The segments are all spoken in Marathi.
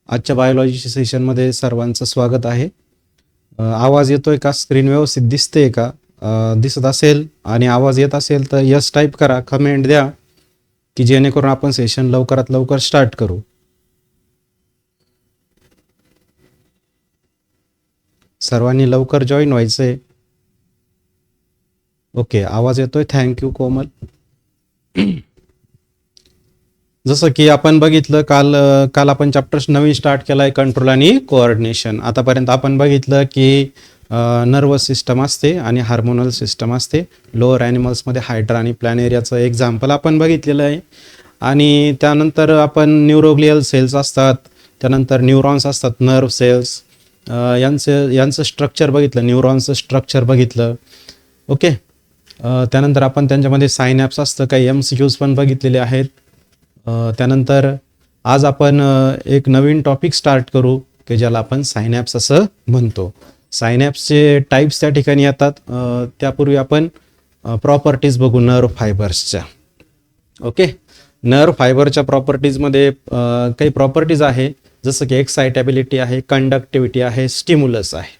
आजच्या बायोलॉजी सेशनमध्ये सर्वांचं स्वागत आहे. आवाज येतोय का? स्क्रीन व्यवस्थित दिसते का? दिसत असेल आणि आवाज येत असेल तर यस टाईप करा, कमेंट द्या की जेणेकरून आपण सेशन लवकरात लवकर स्टार्ट करू. सर्वांनी लवकर जॉईन व्हायचंय. ओके, आवाज येतोय. थँक्यू कोमल. जसं की आपण बघितलं काल आपण चॅप्टर नवीन स्टार्ट केलाय, कंट्रोल आणि कोऑर्डिनेशन. आतापर्यंत आपण बघितलं की नर्वस सिस्टम असते आणि हार्मोनल सिस्टम असते. लोअर ॲनिमल्समध्ये हायड्रा आणि प्लॅनेरियाचं एक्झाम्पल आपण बघितलेलं आहे. आणि त्यानंतर आपण न्यूरोग्लियल सेल्स असतात, त्यानंतर न्यूरॉन्स असतात, नर्व सेल्स, यांचं स्ट्रक्चर बघितलं, न्यूरॉन्सचं स्ट्रक्चर बघितलं. ओके, त्यानंतर आपण त्यांच्यामध्ये सायनॅप्स असतं, काही MCQs पण बघितलेले आहेत. त्यानंतर आज आपण एक नवीन टॉपिक स्टार्ट करू की ज्याला आपण सायनॅप्स असं म्हणतो. सायनॅप्सचे टाईप्स त्या ठिकाणी येतात. त्यापूर्वी आपण प्रॉपर्टीज बघू नर्व फायबर्सच्या. ओके, नर्व फायबरच्या प्रॉपर्टीजमध्ये काही प्रॉपर्टीज आहे, जसं की एक्सायटेबिलिटी आहे, कंडक्टिव्हिटी आहे, स्टिम्युलस आहे,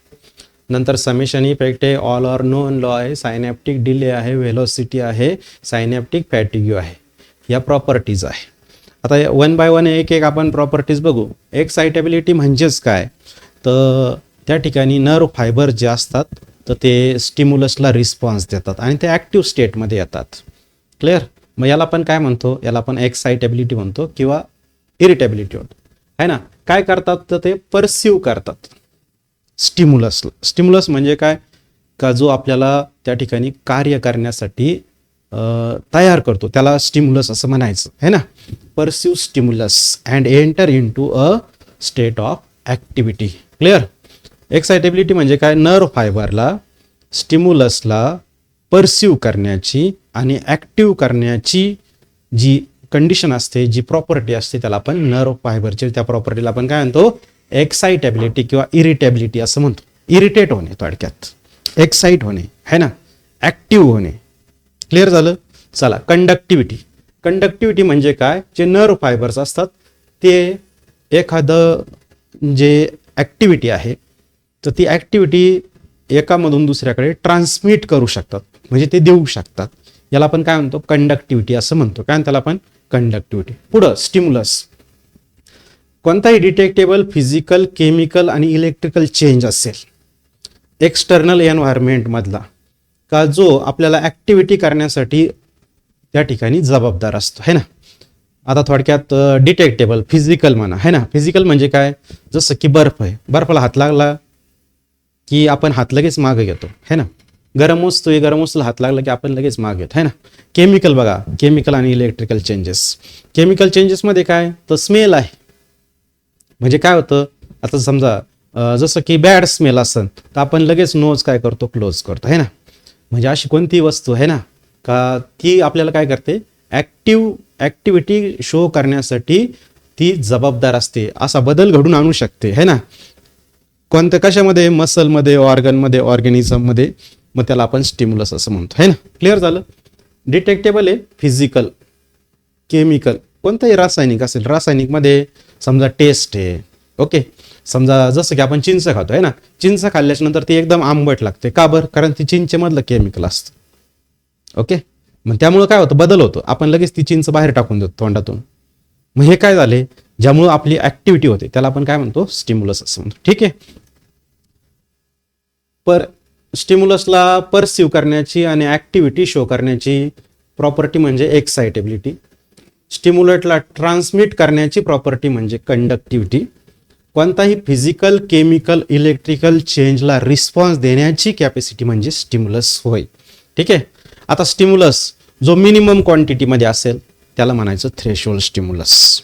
नंतर समेशन इफेक्ट आहे, ऑल ऑर नोन लॉ आहे, सायनॅप्टिक डिले आहे, व्हेलोसिटी आहे, सायनॅप्टिक फॅटिग्यू आहे. या प्रॉपर्टीज आहे. आता वन बाय वन एक एक आपण प्रॉपर्टीज बघू. एक्सायटेबिलिटी म्हणजेच काय, तर त्या ठिकाणी नर्व फायबर जे असतात तर ते स्टिम्युलसला रिस्पॉन्स देतात आणि ते ॲक्टिव्ह स्टेटमध्ये येतात. क्लिअर? मग याला आपण काय म्हणतो? याला आपण एक्सायटेबिलिटी म्हणतो किंवा इरिटेबिलिटी म्हणतो, आहे ना. काय करतात तर ते परसिव्ह करतात स्टिम्युलसला. स्टिम्युलस म्हणजे काय, का जो आपल्याला त्या ठिकाणी कार्य करण्यासाठी तयार करतो, त्याला स्टिम्युलस असं म्हणायचं, है ना. Perceive stimulus and enter into a state of activity. Clear? Excitability म्हणजे काय, नर्व फायबरला स्टिम्युलसला परसिव्ह करण्याची आणि ॲक्टिव्ह करण्याची जी कंडिशन असते, जी प्रॉपर्टी असते, त्याला आपण नर्व फायबरची त्या प्रॉपर्टीला आपण काय म्हणतो, एक्सायटेबिलिटी किंवा इरिटेबिलिटी असं म्हणतो. इरिटेट होणे थोडक्यात, एक्साइट होणे, है ना, ॲक्टिव्ह होणे. क्लिअर झालं? चला, कंडक्टिव्हिटी. कंडक्टिव्हिटी म्हणजे काय, जे नर्व फायबर्स असतात ते एखादं जे ॲक्टिव्हिटी आहे तर ती ॲक्टिव्हिटी एकामधून दुसऱ्याकडे ट्रान्समिट करू शकतात, म्हणजे ते देऊ शकतात. याला आपण काय म्हणतो, कंडक्टिव्हिटी असं म्हणतो. काय त्याला आपण कंडक्टिव्हिटी. पुढं स्टिम्युलस. कोणताही डिटेक्टेबल फिजिकल, केमिकल आणि इलेक्ट्रिकल चेंज असेल एक्सटर्नल एन्व्हायरमेंटमधला, का जो आपल्याला ॲक्टिव्हिटी करण्यासाठी त्या ठिकाणी जबाबदार असतो, है ना. आता थोडक्यात डिटेक्टेबल फिजिकल म्हणा, है ना. फिजिकल म्हणजे काय, जसं की बर्फ आहे, बर्फाला हात लागला की आपण हात लगेच मागे घेतो, है ना. गरम वस्तू गरम वस्तूला हात लागला की आपण लगेच मागे घेतो, है ना. केमिकल बघा, केमिकल आणि इलेक्ट्रिकल चेंजेस. केमिकल चेंजेसमध्ये काय, तर स्मेल आहे. म्हणजे काय होतं, आता समजा जसं की बॅड स्मेल असेल तर आपण लगेच नोज काय करतो, क्लोज करतो, है ना. म्हणजे अशी कोणती वस्तू आहे ना का ती आपल्याला काय करते, ॲक्टिव्हिटी शो करण्यासाठी ती जबाबदार असते, असा बदल घडून आणू शकते, है ना. कोणत्या कशामध्ये, मसलमध्ये, ऑर्गनमध्ये, ऑर्गॅनिझममध्ये. मग त्याला आपण स्टिम्युलस असं म्हणतो, है ना. क्लिअर झालं? डिटेक्टेबल आहे फिजिकल, केमिकल, कोणताही रासायनिक असेल. रासायनिकमध्ये समजा टेस्ट आहे. ओके, समजा जसं की आपण चिंच खातो, आहे ना. चिंच खाल्ल्याच्या नंतर ती एकदम आंबट लागते. का बरं? कारण ती चिंचेमधलं केमिकल असतं. ओके, मग त्यामुळं काय होतं, बदल होतो. आपण लगेच ती चिंच बाहेर टाकून देतो तोंडातून. मग हे काय झाले, ज्यामुळं आपली ॲक्टिव्हिटी होते त्याला आपण काय म्हणतो, स्टिम्युलस असं म्हणतो. ठीक आहे. स्टिम्युलसला परसिव्ह करण्याची आणि ॲक्टिव्हिटी शो करण्याची प्रॉपर्टी म्हणजे एक्सायटेबिलिटी. स्टिम्युलेटला ट्रान्समिट करण्याची प्रॉपर्टी म्हणजे कंडक्टिव्हिटी. कोणताही फिजिकल, केमिकल, इलेक्ट्रिकल चेंजला रिस्पॉन्स देण्याची कॅपॅसिटी म्हणजे स्टिम्युलस होय. ठीक आहे. आता स्टिम्युलस जो मिनिमम क्वांटिटीमध्ये असेल त्याला म्हणायचं थ्रेशोल्ड स्टिम्युलस,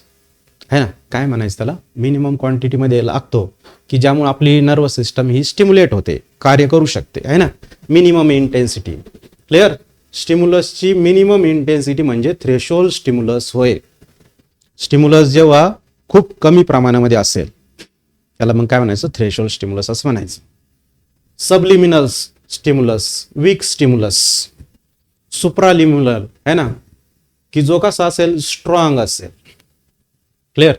है ना. काय म्हणायचं त्याला, मिनिमम क्वांटिटीमध्ये लागतो की ज्यामुळे आपली नर्वस सिस्टम ही स्टिम्युलेट होते, कार्य करू शकते, है ना. Minimum intensity. क्लिअर? स्टिम्युलसची मिनिमम इंटेन्सिटी म्हणजे थ्रेशोल्ड स्टिम्युलस होय. स्टिम्युलस जेव्हा खूप कमी प्रमाणामध्ये असेल त्याला मग काय म्हणायचं, थ्रेशोल्ड स्टिम्युलस असं म्हणायचं. सबलिमिनल स्टिम्युलस, वीक स्टिम्युलस, सुप्रालिमिनल, है ना, की जो कसा असेल, स्ट्रॉंग असेल. क्लिअर?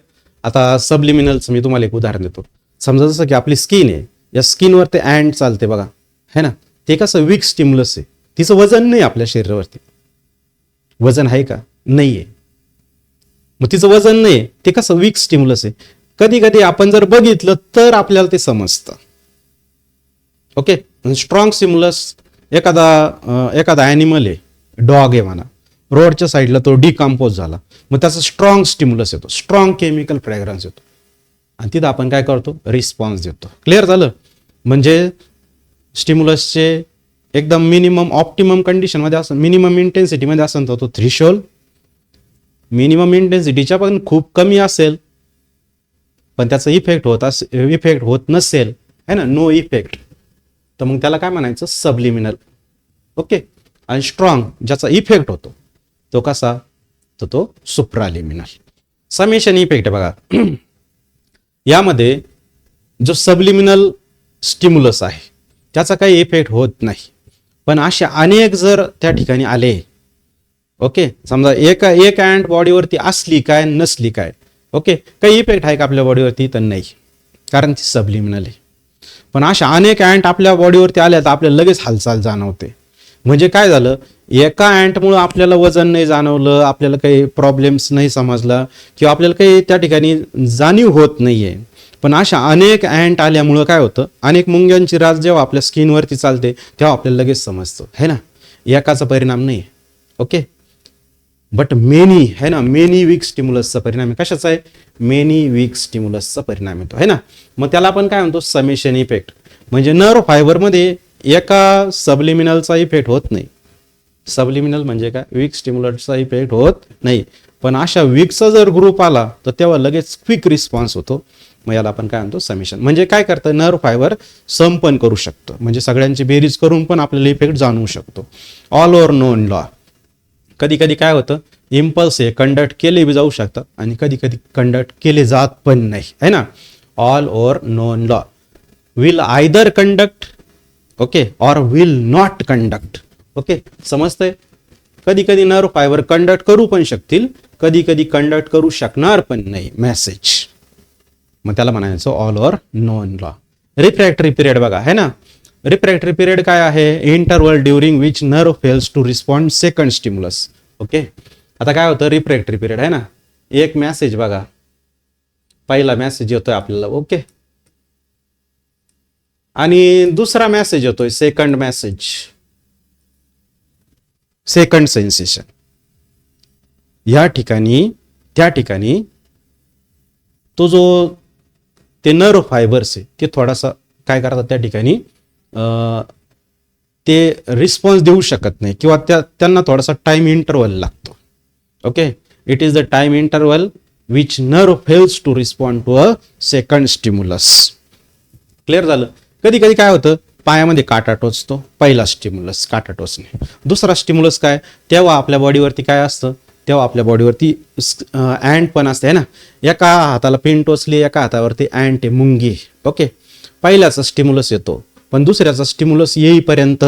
आता सबलिमिनलचं मी तुम्हाला एक उदाहरण देतो. समजा जसं की आपली स्किन आहे, या स्किनवर ते अँड चालते बघा, है ना. ते कसं वीक स्टिम्युलस आहे, तिचं वजन नाही आपल्या शरीरावरती. वजन आहे का? नाही आहे. मग तिचं वजन नाही, ते कसं वीक स्टिम्युलस आहे. कधी कधी आपण जर बघितलं तर आपल्याला ते समजतं. ओके. स्ट्रॉंग स्टिम्युलस, एखादा ॲनिमल आहे, डॉग आहे म्हणा, रोडच्या साईडला तो डिकम्पोज झाला, मग त्याचा स्ट्रॉंग स्टिम्युलस येतो, स्ट्रॉंग केमिकल फ्रॅग्रन्स येतो, आणि तिथं आपण काय करतो? रिस्पॉन्स देतो. क्लिअर झालं? म्हणजे स्टिम्युलसचे एकदम मिनिमम ऑप्टिमम कंडिशनमध्ये असं, मिनिमम इंटेन्सिटीमध्ये असेल तर तो थ्रीशोल्ड, मिनिमम इंटेन्सिटीच्या पण खूप कमी असेल पण त्याचा इफेक्ट होत नसेल, है ना, नो इफेक्ट, तर मग त्याला काय म्हणायचं? सबलिमिनल. ओके. आणि स्ट्रॉंग ज्याचा इफेक्ट होतो तो कसा? तर तो सुप्रालिमिनल. समेशन इफेक्ट आहे बघा. यामध्ये जो सबलिमिनल स्टिम्युलस आहे त्याचा काही इफेक्ट होत नाही, पण असे अनेक जर त्या ठिकाणी आले, ओके, समजा एक अँट बॉडीवरती असली काय नसली काय, ओके, काही इफेक्ट आहे का आपल्या बॉडीवरती? तर नाही, कारण ती सबलिमिनल आहे. पण अशा अनेक अँट आपल्या बॉडीवरती आल्या तर आपल्याला लगेच हालचाल जाणवते. म्हणजे काय झालं? एका अँटमुळे आपल्याला वजन नाही जाणवलं, आपल्याला काही प्रॉब्लेम्स नाही समजला, किंवा आपल्याला काही त्या ठिकाणी जाणीव होत नाहीये. पण अशा अनेक अँट आल्यामुळं काय होतं? अनेक मुंग्यांची रास जेव्हा आपल्या स्किनवरती चालते तेव्हा आपल्याला लगेच समजतं, है ना. एकाचा परिणाम नाही. ओके. बट मेनी, है ना, मेनी वीक स्टिम्युलसचा परिणाम आहे. कशाचा आहे? मेनी वीक स्टिम्युलसचा परिणाम येतो, है ना. मग त्याला आपण काय म्हणतो? Summation effect. म्हणजे नर्व फायबरमध्ये एका सबलिमिनलचा इफेक्ट होत नाही. सबलिमिनल म्हणजे काय? वीक स्टिम्युलसचा इफेक्ट होत नाही, पण अशा वीकचा जर ग्रुप आला तर तेव्हा लगेच क्विक रिस्पॉन्स होतो. मग याला आपण काय म्हणतो? समेशन. म्हणजे काय करतं? नर्व फायबर सम पण करू शकतो, म्हणजे सगळ्यांची बेरीज करून पण आपल्याला इफेक्ट जाणवू शकतो. All over none law. कधी कधी काय होतं? इम्पल्स हे कंडक्ट केले बी जाऊ शकतात आणि कधी कधी कंडक्ट केले जात पण नाही, है ना. All over none law will either conduct, okay, or will not conduct. Okay, समजतंय? कधी कधी नर्व फायबर कंडक्ट करू पण शकतील, कधी कधी कंडक्ट करू शकणार पण नाही मेसेज. मग त्याला म्हणायचं all over none law. Refractory period बघा, है ना. रिफ्रॅक्टरी पिरियड काय आहे? Interval during which nerve fails to respond second stimulus. Okay. आता काय होतं? रिफ्रॅक्टरी पिरियड, है ना. एक मेसेज बघा, पहिला मेसेज येतोय आपल्याला, ओके, आणि दुसरा मेसेज येतोय, सेकंड मेसेज, सेकंड सेन्सेशन. या ठिकाणी त्या ठिकाणी तो जो ते नर्व फायबर्स आहे ते थोडासा काय करतात त्या ठिकाणी, ते रिस्पॉन्स देऊ शकत नाही, किंवा त्यांना थोडासा टाइम इंटरवल लागतो. Okay. It is the time interval which nerve fails to respond to a second stimulus. Clear झालं? कधी कधी काय होतं? पायामध्ये काटा टोचतो, पहिला स्टिम्युलस काटा टोचणे. दुसरा स्टिम्युलस काय? तेव्हा आपल्या बॉडीवरती काय असतं? तेव्हा आपल्या बॉडीवरती अँट पण असते, है ना. एका हाताला पिन टोचली, एका हातावरती अँट आहे, मुंगी. ओके. पहिल्याचा स्टिम्युलस येतो, पण दुसऱ्याचा स्टिम्युलस येईपर्यंत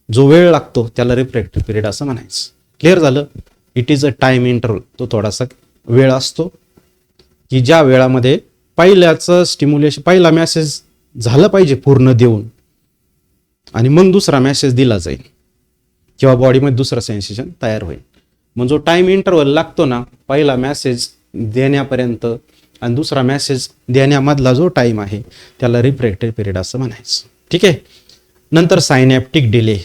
जो वेळ लागतो त्याला रिफ्रॅक्टरी पिरियड असं म्हणायचं. क्लिअर झालं? It is a time interval. तो थोडासा वेळ असतो की ज्या वेळामध्ये पहिल्याचं स्टिम्युलेशन, पहिला मेसेज झालं पाहिजे पूर्ण देऊन, आणि मग दुसरा मेसेज दिला जाईल किंवा बॉडीमध्ये दुसरं सेन्सेशन तयार होईल. मग जो टाइम इंटरवल लागतो ना, पहिला मेसेज देण्यापर्यंत आणि दुसरा मेसेज देण्यामधला जो टाइम आहे त्याला रिफ्रॅक्टरी पिरियड असं म्हणायचं. ठीक आहे. नंतर सायनॅप्टिक डिले.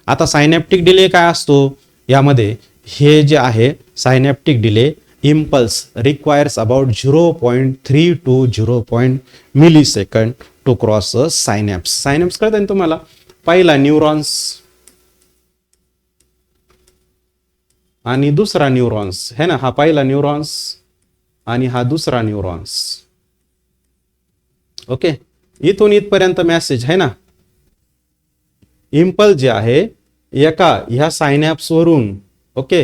आता सायनॅप्टिक डिले काय असतो? यामध्ये हे जे आहे synaptic delay, impulse requires about 0.3 to 0. Millisecond to cross a synapse. Synapse कळतं ना तुम्हाला? पहिला न्यूरॉन्स आणि दुसरा न्यूरॉन्स, है ना. हा पहिला न्यूरॉन्स आणि हा दुसरा न्यूरॉन्स. ओके. इथून इथपर्यंत मेसेज, है ना. इम्पल्स जे आहे एका ह्या सायनॅप्स वरून, ओके,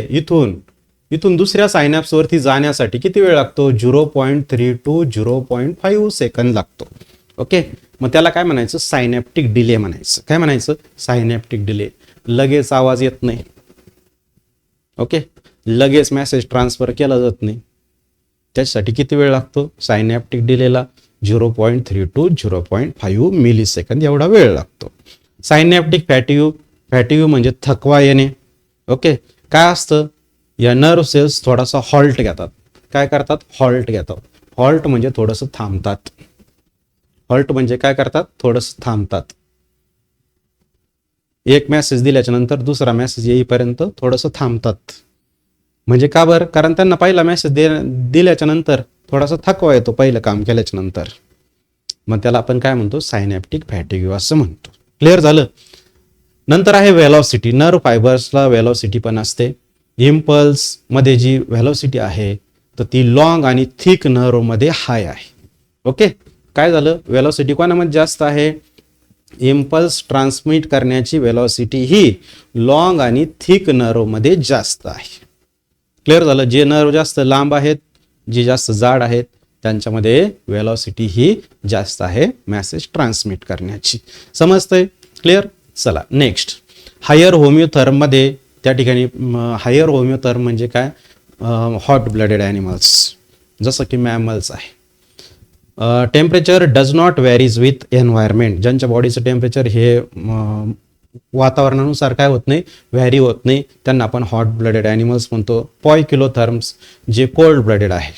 इथून दुसऱ्या सायनॅप्स वरती जाण्यासाठी किती वेळ लागतो? 0.3 to 0.5 सेकंद लागतो. ओके. मग त्याला काय म्हणायचं? सायनॅप्टिक डिले म्हणायचं. काय म्हणायचं? सायनॅप्टिक डिले. लगेच आवाज येत नाही, ओके, लगेच मेसेज ट्रान्सफर केला जात नाही, त्याच्यासाठी किती वेळ लागतो? सायनॅप्टिक डिलेला 0.3 to 0.5 मिली सेकंद एवढा वेळ लागतो. सायनॅप्टिक फॅटिग्यू म्हणजे थकवा येणे. ओके, काय असतं? या नर्व सेल्स थोडासा हॉल्ट घेतात. काय करतात? हॉल्ट घेतात. हॉल्ट म्हणजे थोडंसं थांबतात. हॉल्ट म्हणजे काय करतात? थोडंसं थांबतात. एक मेसेज दिल्याच्या नंतर दुसरा मेसेज येईपर्यंत थोडंसं थांबतात. म्हणजे का बरं? कारण त्यांना पहिला मेसेज दिल्याच्या नंतर थोडासा थकवा येतो पहिलं काम केल्याच्या नंतर. मग त्याला आपण काय म्हणतो? सायनॅप्टिक फॅटिग्यू असं म्हणतो. क्लिअर झालं? नंतर आहे व्हेलॉसिटी. नर्व फायबर्सला व्हेलॉसिटी पण असते. इम्पल्स मध्ये जी व्हेलॉसिटी आहे तर ती लॉंग आणि थिक नर्व मध्ये हाय आहे. ओके, काय झालं? व्हेलॉसिटी कोणामध्ये जास्त आहे? इम्पल्स ट्रान्समिट करण्याची व्हेलॉसिटी ही लॉंग आणि थिक नर्व मध्ये जास्त आहे. क्लिअर झालं? जे नर्व जास्त लांब आहेत, जे जास्त जाड आहेत, त्यांच्यामध्ये व्हेलॉसिटी ही जास्त आहे मेसेज ट्रान्समिट करण्याची. समजतंय? क्लिअर? चला नेक्स्ट. हायर होमिओथर्म मध्ये त्या ठिकाणी हायर होमिओथर्म म्हणजे काय? हॉट ब्लडेड ॲनिमल्स जसं की मॅमल्स आहे. Temperature does not varies with environment. ज्यांच्या बॉडीचं टेम्परेचर हे वातावरणानुसार काय होत नाही? व्हॅरी होत नाही, त्यांना आपण हॉट ब्लडेड ॲनिमल्स म्हणतो. पॉयकिलोथर्म्स जे कोल्ड ब्लडेड आहे,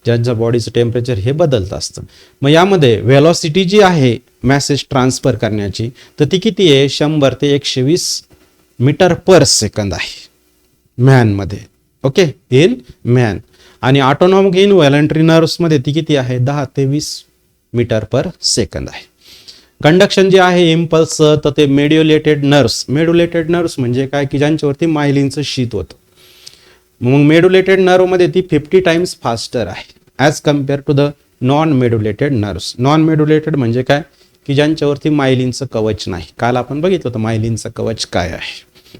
ज्यांचं बॉडीचं टेम्परेचर हे बदलत असतं. मग यामध्ये व्हेलॉसिटी जी आहे मेसेज ट्रान्सफर करण्याची तर ती किती आहे? 100 ते 120 मीटर पर सेकंद आहे मॅनमध्ये. Okay, in man. आणि ऑटोनॉमिक इन व्हॉलंटरी नर्व्समध्ये ती किती आहे? 10 ते 20 मीटर पर सेकंद आहे. कंडक्शन जे आहे इम्पल्स तर ते मेड्युलेटेड नर्व्स. मेड्युलेटेड नर्व्स म्हणजे काय? की ज्यांच्यावरती मायलिनचं शीत होतं. मग मेड्युलेटेड नर्वमध्ये ती 50 टाइम्स फास्टर आहे as compare to the non medullated nerves. Non medullated म्हणजे काय? की ज्यांच्यावरती मायलिनचं कवच नाही. काल आपण बघितलं होतं मायलिनचं कवच काय आहे.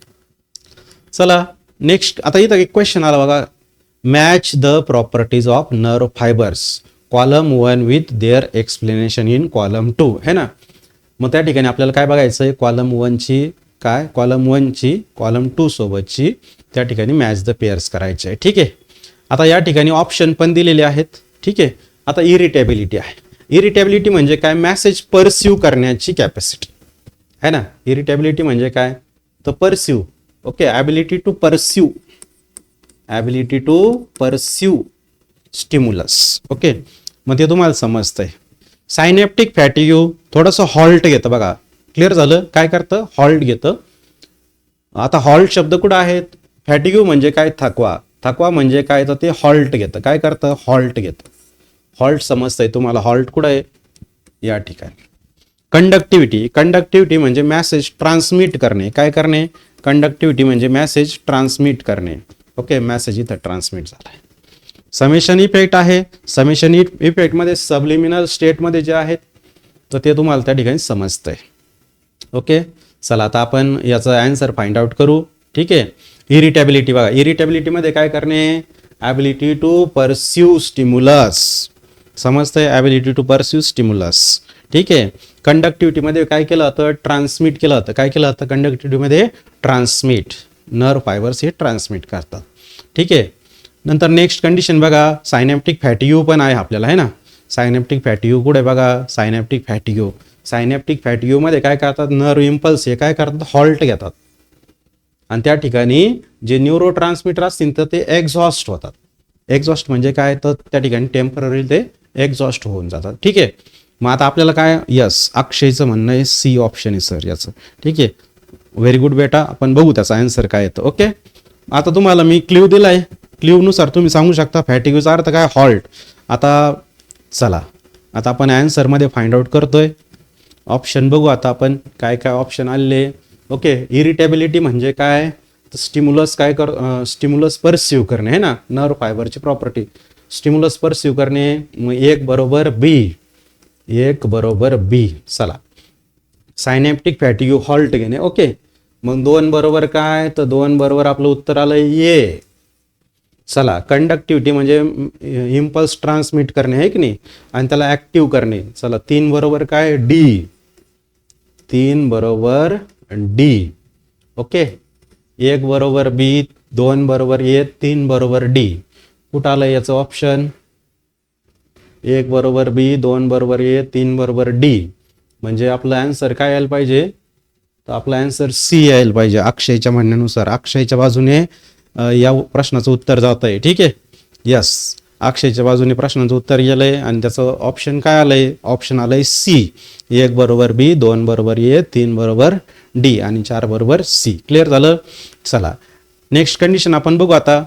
चला नेक्स्ट. आता इथं एक क्वेश्चन आला बघा. Match the properties of nerve fibres column 1 with their explanation in column 2 है ना. मग त्या ठिकाणी आपल्याला काय बघायचं आहे? कॉलम 1 ची काय? कॉलम 1 ची कॉलम 2 सोबतची त्या ठिकाणी मॅच द पेअर्स करायचे आहे. ठीक आहे. आता या ठिकाणी ऑप्शन पण दिलेले आहेत. ठीक आहे. आता इरिटेबिलिटी आहे. इरिटेबिलिटी म्हणजे काय? मेसेज परसिव्ह करण्याची कॅपॅसिटी है ना. इरिटेबिलिटी म्हणजे काय? तर perceive. Okay, ability to perceive, ability to perceive stimulus. Okay, मग ते तुम्हाला समजतंय. सायनॅप्टिक फॅटिग्यू थोडंसं हॉल्ट घेतं बघा. क्लिअर झालं? काय करतं? हॉल्ट घेतं. आता हॉल्ट शब्द कुठं आहेत? फॅटिग्यू म्हणजे काय? थकवा. थकवा म्हणजे काय? तर ते हॉल्ट घेतं. काय करतं? हॉल्ट घेतं. हॉल्ट समजतंय तुम्हाला? हॉल्ट कुठं आहे? या ठिकाणी. कंडक्टिव्हिटी. कंडक्टिव्हिटी म्हणजे मेसेज ट्रान्समिट करणे. काय करणे? कंडक्टिव्हिटी म्हणजे मेसेज ट्रान्समिट करणे. ओके, मेसेज इथं ट्रान्समिट झाला आहे. समेशन इफेक्ट आहे. समेशन इफेक्टमध्ये सबलिमिनल स्टेटमध्ये जे आहेत तर ते तुम्हाला त्या ठिकाणी समजतंय. ओके, चला आता आपण याचा आन्सर फाइंड आउट करू. ठीक आहे. इरिटेबिलिटी बघा. इरिटेबिलिटीमध्ये काय करणे? Ability to pursue stimulus. समजतंय? Ability to pursue stimulus. ठीक आहे. कंडक्टिव्हिटीमध्ये काय केलं होतं? ट्रान्समिट केलं होतं. काय केलं होतं? कंडक्टिव्हिटीमध्ये ट्रान्समिट. नर्व फायबर्स हे ट्रान्समिट करतात. ठीक आहे. नंतर नेक्स्ट कंडिशन बघा. सायनॅप्टिक फॅटिग्यू पण आहे आपल्याला है ना. सायनॅप्टिक फॅटिग्यू कुठे बघा? सायनॅप्टिक फॅटिग्यू. सायनॅप्टिक फॅटिग्यूमध्ये काय करतात? नर्व इम्पल्स हे काय करतात? हॉल्ट घेतात. आणि त्या ठिकाणी जे न्यूरो ट्रान्समिटर असतील तर ते एक्झॉस्ट होतात. एक्झॉस्ट म्हणजे काय? तर त्या ठिकाणी टेम्पररी ते एक्झॉस्ट होऊन जातात. ठीक आहे. मग आता आपल्याला काय? यस, अक्षयचं म्हणणं आहे सी ऑप्शन आहे सर याचं. ठीक आहे. व्हेरी गुड बेटा. आपण बघू त्याचा आन्सर काय येतं. ओके, आता तुम्हाला मी क्ल्यू दिलाय. क्ल्यूनुसार तुम्ही सांगू शकता फॅटिग्यूचा अर्थ काय? हॉल्ट. आता चला, आता आपण आन्सरमध्ये फाइंड आउट करतोय. ऑप्शन बघू आता आपण काय काय ऑप्शन आलेले. ओके, इरिटेबिलिटी म्हणजे काय? स्टिम्युलस काय स्टिम्युलस परसिव्ह करणे है ना. नर्व फायबरची प्रॉपर्टी स्टिम्युलस परसिव्ह करणे. मग 1 बरोबर बी. 1 बरोबर बी. चला, सायनॅप्टिक फॅटिग्यू हॉल्ट घेणे. ओके, मग 2 बरोबर काय? तर 2 बरोबर आपलं उत्तर आलं ए. चला, कंडक्टिव्हिटी म्हणजे इम्पल्स ट्रान्समिट करणे आहे की नाही, आणि त्याला ॲक्टिव्ह करणे. चला, 3 बरोबर काय? डी. 3 बरोबर डी. ओके, 1 बरोबर बी, 2 बरोबर ए, 3 बरोबर डी. कुठं आलं याचं ऑप्शन? 1 बरोबर बी, 2 बरोबर ए, 3 बरोबर डी. म्हणजे आपलं आन्सर काय यायला पाहिजे, तर आपला आन्सर सी यायला पाहिजे. अक्षयच्या म्हणण्यानुसार अक्षयच्या बाजूने या प्रश्नाचं उत्तर जात आहे. ठीक आहे, यस, अक्षयच्या बाजूने प्रश्नाचं उत्तर गेलंय आणि त्याचं ऑप्शन काय आलंय, ऑप्शन आलंय सी. 1 बरोबर बी, 2 बरोबर ए, 3 बरोबर डी आणि 4 बरोबर सी. क्लिअर झालं. चला नेक्स्ट कंडिशन आपण बघू आता.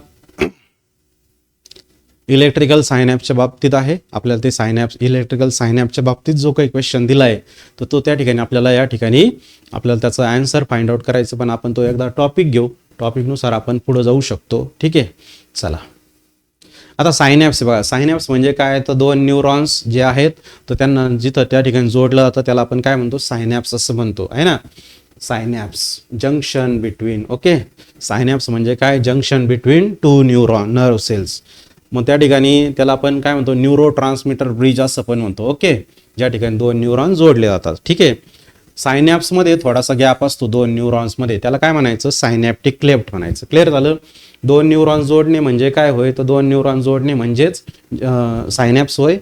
इलेक्ट्रिकल सायनॅप्सच्या बाबतीत आहे. आपल्याला ते सायनॅप्स, इलेक्ट्रिकल सायनॅप्सच्या बाबतीत जो काही क्वेश्चन दिलाय तर तो त्या ठिकाणी आपल्याला या ठिकाणी आपल्याला त्याचा आन्सर फाइंड आउट करायचं. पण आपण तो एकदा टॉपिक घेऊ, टॉपिकनुसार आपण पुढे जाऊ शकतो. ठीक आहे, चला आता सायनॅप्स बघा. सायनॅप्स म्हणजे काय, तर 2 न्यूरॉन्स जे आहेत तर त्यांना जिथं त्या ठिकाणी जोडलं जातं त्याला आपण काय म्हणतो, सायनॅप्स असं म्हणतो, आहे ना. Synapse, junction between. Okay, synapse म्हणजे काय, junction between 2 neuron nerve cells. मग त्या ठिकाणी त्याला आपण काय म्हणतो, न्यूरो ट्रान्समीटर ब्रिज असं पण म्हणतो. ओके, ज्या ठिकाणी 2 न्यूरॉन जोडले जातात. ठीक आहे, सायनॅप्समध्ये थोडासा गॅप असतो 2 न्यूरॉन्समध्ये, त्याला काय म्हणायचं, सायनॅप्टिक क्लेफ्ट म्हणायचं. क्लिअर झालं. 2 न्यूरॉन जोडणे म्हणजे काय होय, तर 2 न्यूरॉन जोडणे म्हणजेच सायनॅप्स होय.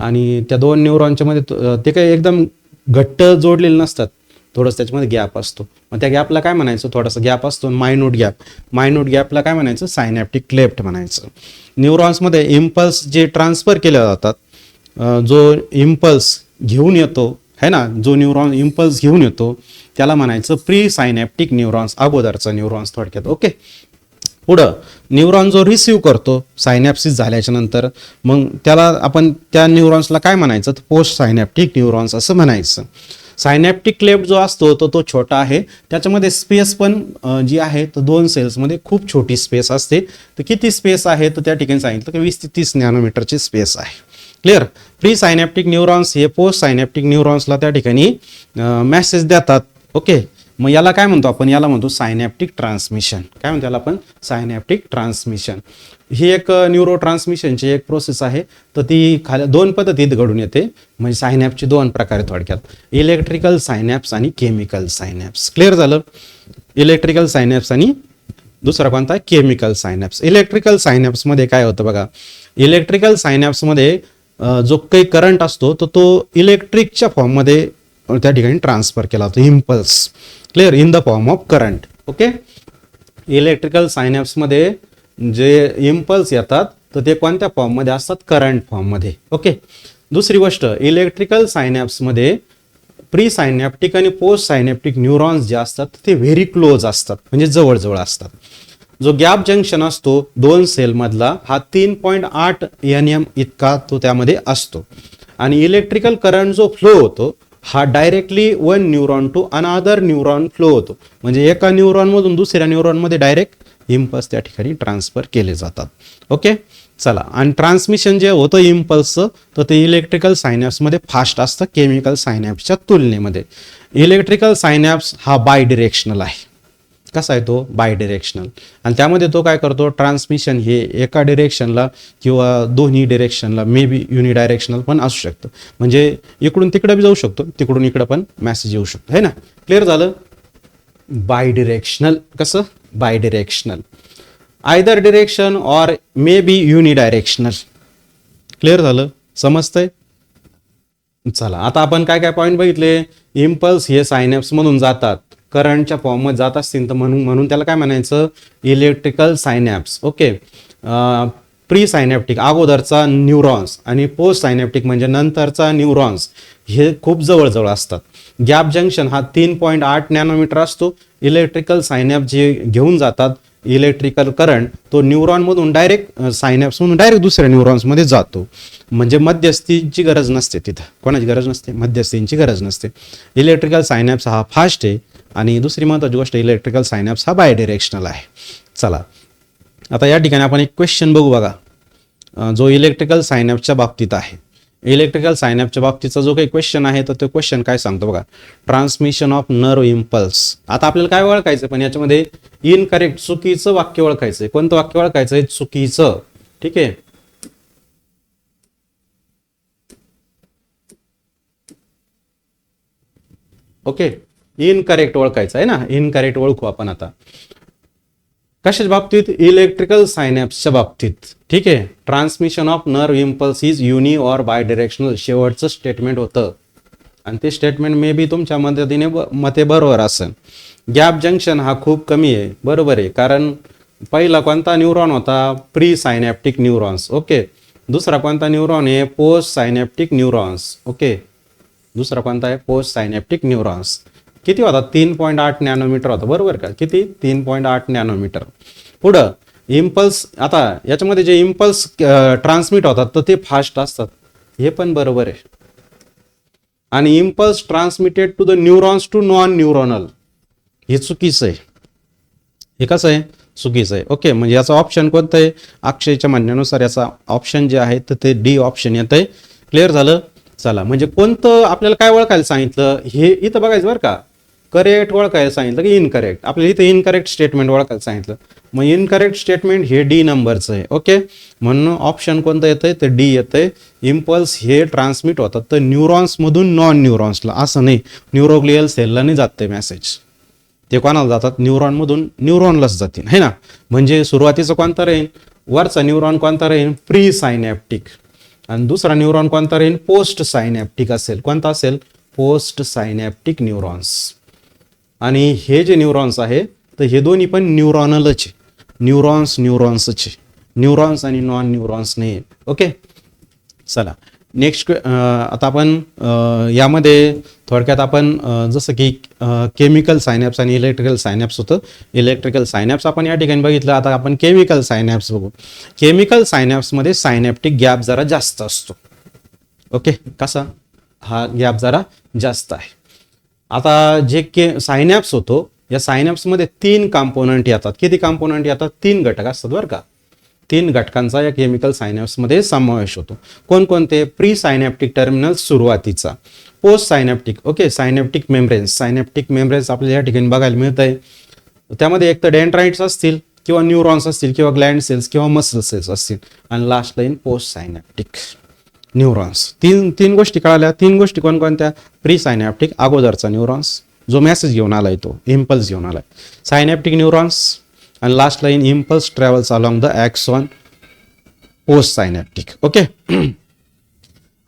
आणि त्या 2 न्यूरॉनच्या मध्ये ते काही एकदम घट्ट जोडलेले नसतात, थोडंसं त्याच्यामध्ये गॅप असतो. मग त्या गॅपला काय म्हणायचं, थोडासा गॅप असतो, मायन्यूट गॅप. मायन्यूट गॅपला काय म्हणायचं, सायनॅप्टिक क्लेफ्ट म्हणायचं. न्यूरॉन्समध्ये इम्पल्स जे ट्रान्सफर केले जातात, जो इम्पल्स घेऊन येतो है ना, जो न्यूरॉन इम्पल्स घेऊन येतो त्याला म्हणायचं प्री सायनॅप्टिक न्यूरॉन्स, अगोदरचा न्यूरॉन्स थोडक्यात. ओके, पुढं न्यूरॉन जो रिसीव्ह करतो सायनॅप्सिस झाल्याच्या नंतर, मग त्याला आपण त्या न्यूरॉन्सला काय म्हणायचं, तर पोस्ट सायनॅप्टिक न्यूरॉन्स असं म्हणायचं. सायनॅप्टिक क्लेफ्ट जो असतो तो छोटा आहे, त्याच्यामध्ये स्पेस पण जी आहे तर 2 सेल्समध्ये खूप छोटी स्पेस असते. तर किती स्पेस आहे, तर त्या ठिकाणी सांगितलं की 20 ते 30 नॅनोमीटरची स्पेस आहे. क्लिअर. प्री सायनॅप्टिक न्यूरॉन्स हे पोस्ट सायनॅप्टिक न्यूरॉन्सला त्या ठिकाणी मेसेज देतात. ओके, मग याला काय म्हणतो आपण, याला म्हणतो सायनॅप्टिक ट्रान्समिशन. काय म्हणतो याला आपण, सायनॅप्टिक ट्रान्समिशन. ही एक न्यूरो ट्रान्समिशनची एक प्रोसेस आहे. तर ती खाली 2 पद्धतीत घडून येते. म्हणजे सायनॅप्सचे 2 प्रकार थोडक्यात, इलेक्ट्रिकल सायनॅप्स आणि केमिकल सायनॅप्स. क्लिअर झालं. इलेक्ट्रिकल सायनॅप्स आणि दुसरा कोणता, केमिकल सायनॅप्स. इलेक्ट्रिकल सायनॅप्समध्ये काय होतं बघा, इलेक्ट्रिकल सायनॅप्समध्ये जो काही करंट असतो तो इलेक्ट्रिकच्या फॉर्ममध्ये त्या ठिकाणी ट्रान्सफर केला जातो, impulse. Clear, in the form of current. Okay, electrical सायनॅप्समध्ये जे इम्पल्स येतात तर ते कोणत्या फॉर्ममध्ये असतात, करंट फॉर्ममध्ये. ओके, दुसरी गोष्ट, इलेक्ट्रिकल सायनॅप्समध्ये प्री सायनॅप्टिक आणि पोस्ट सायनॅप्टिक न्यूरॉन्स जे असतात ते व्हेरी क्लोज असतात, म्हणजे जवळजवळ असतात. जो गॅप जंक्शन असतो 2 सेलमधला हा 3.8 nm इतका तो त्यामध्ये असतो. आणि इलेक्ट्रिकल करंट जो फ्लो होतो हा directly 1 neuron to another neuron flow होतो. म्हणजे एका न्यूरॉनमधून दुसऱ्या न्यूरॉनमध्ये डायरेक्ट इम्पल्स त्या ठिकाणी ट्रान्सफर केले जातात. ओके, चला, आणि ट्रान्समिशन जे होतं इम्पल्सचं तर ते इलेक्ट्रिकल सायनॅप्समध्ये फास्ट असतं केमिकल सायनॅप्सच्या तुलनेमध्ये. इलेक्ट्रिकल सायनॅप्स हा बाय डिरेक्शनल आहे. कसा आहे तो, बाय डिरेक्शनल. आणि त्यामध्ये तो काय करतो, ट्रान्समिशन हे एका डिरेक्शनला किंवा दोन्ही डिरेक्शनला, मे बी युनिडायरेक्शनल पण असू शकतं. म्हणजे इकडून तिकडे बी जाऊ शकतो, तिकडून इकडे पण मेसेज येऊ शकतो, है ना. क्लिअर झालं. बाय डिरेक्शनल, कसं, bidirectional, either direction or may be unidirectional. Clear झालं, समजतंय. चला आता आपण काय काय पॉईंट बघितले. इम्पल्स हे सायनॅप्स मधून जातात, करंटच्या फॉर्ममध्ये जात असतील तर म्हणून त्याला काय म्हणायचं, इलेक्ट्रिकल सायनॅप्स. ओके, प्री सायनॅप्टिक अगोदरचा न्यूरॉन्स आणि पोस्ट सायनॅप्टिक म्हणजे नंतरचा न्यूरॉन्स हे खूप जवळजवळ असतात. गॅप जंक्शन हा 3.8 नॅनोमीटर असतो. इलेक्ट्रिकल सायनॅप्स जे घेऊन जातात इलेक्ट्रिकल करंट तो न्यूरॉनमधून डायरेक्ट सायनॅप्समधून डायरेक्ट दुसऱ्या न्यूरॉन्समध्ये जातो. म्हणजे मध्यस्थीची गरज नसते, तिथं कोणाची गरज नसते, मध्यस्थींची गरज नसते. इलेक्ट्रिकल सायनॅप्स हा फास्ट आहे. आणि दुसरी महत्त्वाची गोष्ट, इलेक्ट्रिकल सायनॅप्स हा बाय डिरेक्शनल आहे. चला आता या ठिकाणी आपण एक क्वेश्चन बघू बघा, जो इलेक्ट्रिकल सायनॅप्सच्या बाबतीत आहे. इलेक्ट्रिकल सायनॅप्सच्या बाबतीचा जो काही क्वेश्चन आहे तर तो क्वेश्चन काय सांगतो बघा, ट्रान्समिशन ऑफ नर्व इम्पल्स. आता आपल्याला काय ओळखायचं, पण याच्यामध्ये इनकरेक्ट, चुकीचं वाक्य ओळखायचंय. कोणतं वाक्य ओळखायचंय, चुकीचं. ठीक आहे, ओके, इनकरेक्ट ओळखायचं आहे ना, इनकरेक्ट ओळखू आपण आता. कशाच्या बाबतीत? इलेक्ट्रिकल सायनॅप्सच्या बाबतीत. ठीक आहे. Transmission of nerve impulse is uni or bi directional शेवटचं स्टेटमेंट होतं आणि ते स्टेटमेंट मे बी तुमच्या मते बरोबर असेल. गॅप जंक्शन हा खूप कमी आहे. बरोबर आहे, कारण पहिला कोणता न्यूरॉन होता? Pre synaptic neurons. ओके. दुसरा कोणता न्यूरॉन आहे? Post synaptic neurons. ओके. दुसरा कोणता आहे? Post synaptic neurons. किती होता? 3.8 नॅनोमीटर होता. बरोबर का? किती? 3.8 नॅनोमीटर. पुढं इम्पल्स, आता याच्यामध्ये जे इम्पल्स ट्रान्समिट होतात तर ते फास्ट असतात, हे पण बरोबर आहे. आणि impulse transmitted to the neurons to non neuronal, हे चुकीचं आहे. हे कसं आहे? चुकीचं आहे. ओके. म्हणजे याचा ऑप्शन कोणतं आहे? अक्षयच्या म्हणण्यानुसार याचा ऑप्शन जे आहे तर ते डी ऑप्शन येत आहे. क्लिअर झालं? चला, म्हणजे कोणतं आपल्याला काय ओळखायला सांगितलं हे इथं बघायचं बरं का. करेक्ट ओळखायला सांगितलं की इनकरेक्ट? आपल्याला इथे इनकरेक्ट स्टेटमेंट ओळखायला सांगितलं. मग इनकरेक्ट स्टेटमेंट हे डी नंबरचं आहे. ओके. म्हणून ऑप्शन कोणतं येतंय? तर डी येतंय. इम्पल्स हे ट्रान्समिट होतात तर न्यूरॉन्समधून नॉन न्यूरॉन्सला, असं नाही न्यूरोग्लियल सेलला नाही जात ते मेसेज. ते कोणाला जातात? न्यूरॉनमधून न्यूरॉनलाच जातील, है ना. म्हणजे सुरुवातीचं कोणतं राहील? वरचा न्यूरॉन कोणता राहील? प्री सायनॅप्टिक. आणि दुसरा न्यूरॉन कोणता राहील? पोस्ट सायनॅप्टिक असेल. कोणता असेल? Post synaptic neurons. आणि हे जे न्यूरॉन्स आहे तर हे दोन्ही पण न्यूरॉनलच आहे. न्यूरॉन्सच आहे. न्यूरॉन्स आणि नॉन न्यूरॉन्स नाही. ओके. चला नेक्स्ट. आता आपण यामध्ये थोडक्यात आपण जसं की केमिकल सायनॅप्स आणि इलेक्ट्रिकल सायनॅप्स होतं. इलेक्ट्रिकल सायनॅप्स आपण या ठिकाणी बघितलं. आता आपण केमिकल सायनॅप्स बघू. केमिकल सायनॅप्समध्ये सायनॅप्टिक गॅप जरा जास्त असतो. ओके. कसा? हा गॅप जरा जास्त आहे. आता जे सायनॅप्स होतो या सायनॅप्समध्ये 3 कॉम्पोनंट येतात. किती कॉम्पोनंट येतात? 3 घटक असतात बरं का. 3 घटकांचा या केमिकल सायनॅप्समध्ये समावेश होतो. कोणकोणते? प्री सायनॅप्टिक टर्मिनल सुरुवातीचा, post synaptic. Okay. सायनॅप्टिक membranes. सायनॅप्टिक membranes आपल्याला या ठिकाणी बघायला मिळत आहे. त्यामध्ये एक तर डेंड्राइट्स असतील किंवा न्यूरॉन्स असतील किंवा ग्लँड सेल्स किंवा मसल सेल्स असतील. आणि last line post synaptic neurons. तीन गोष्टी कळाल्या. 3 गोष्टी कोणकोणत्या? प्री सायनॅप्टिक अगोदरचा न्यूरॉन्स जो मेसेज घेऊन आलाय, तो इम्पल्स घेऊन आलाय. सायनॅप्टिक न्यूरॉन्स आणि last line impulse travels along the axon post synaptic. Okay.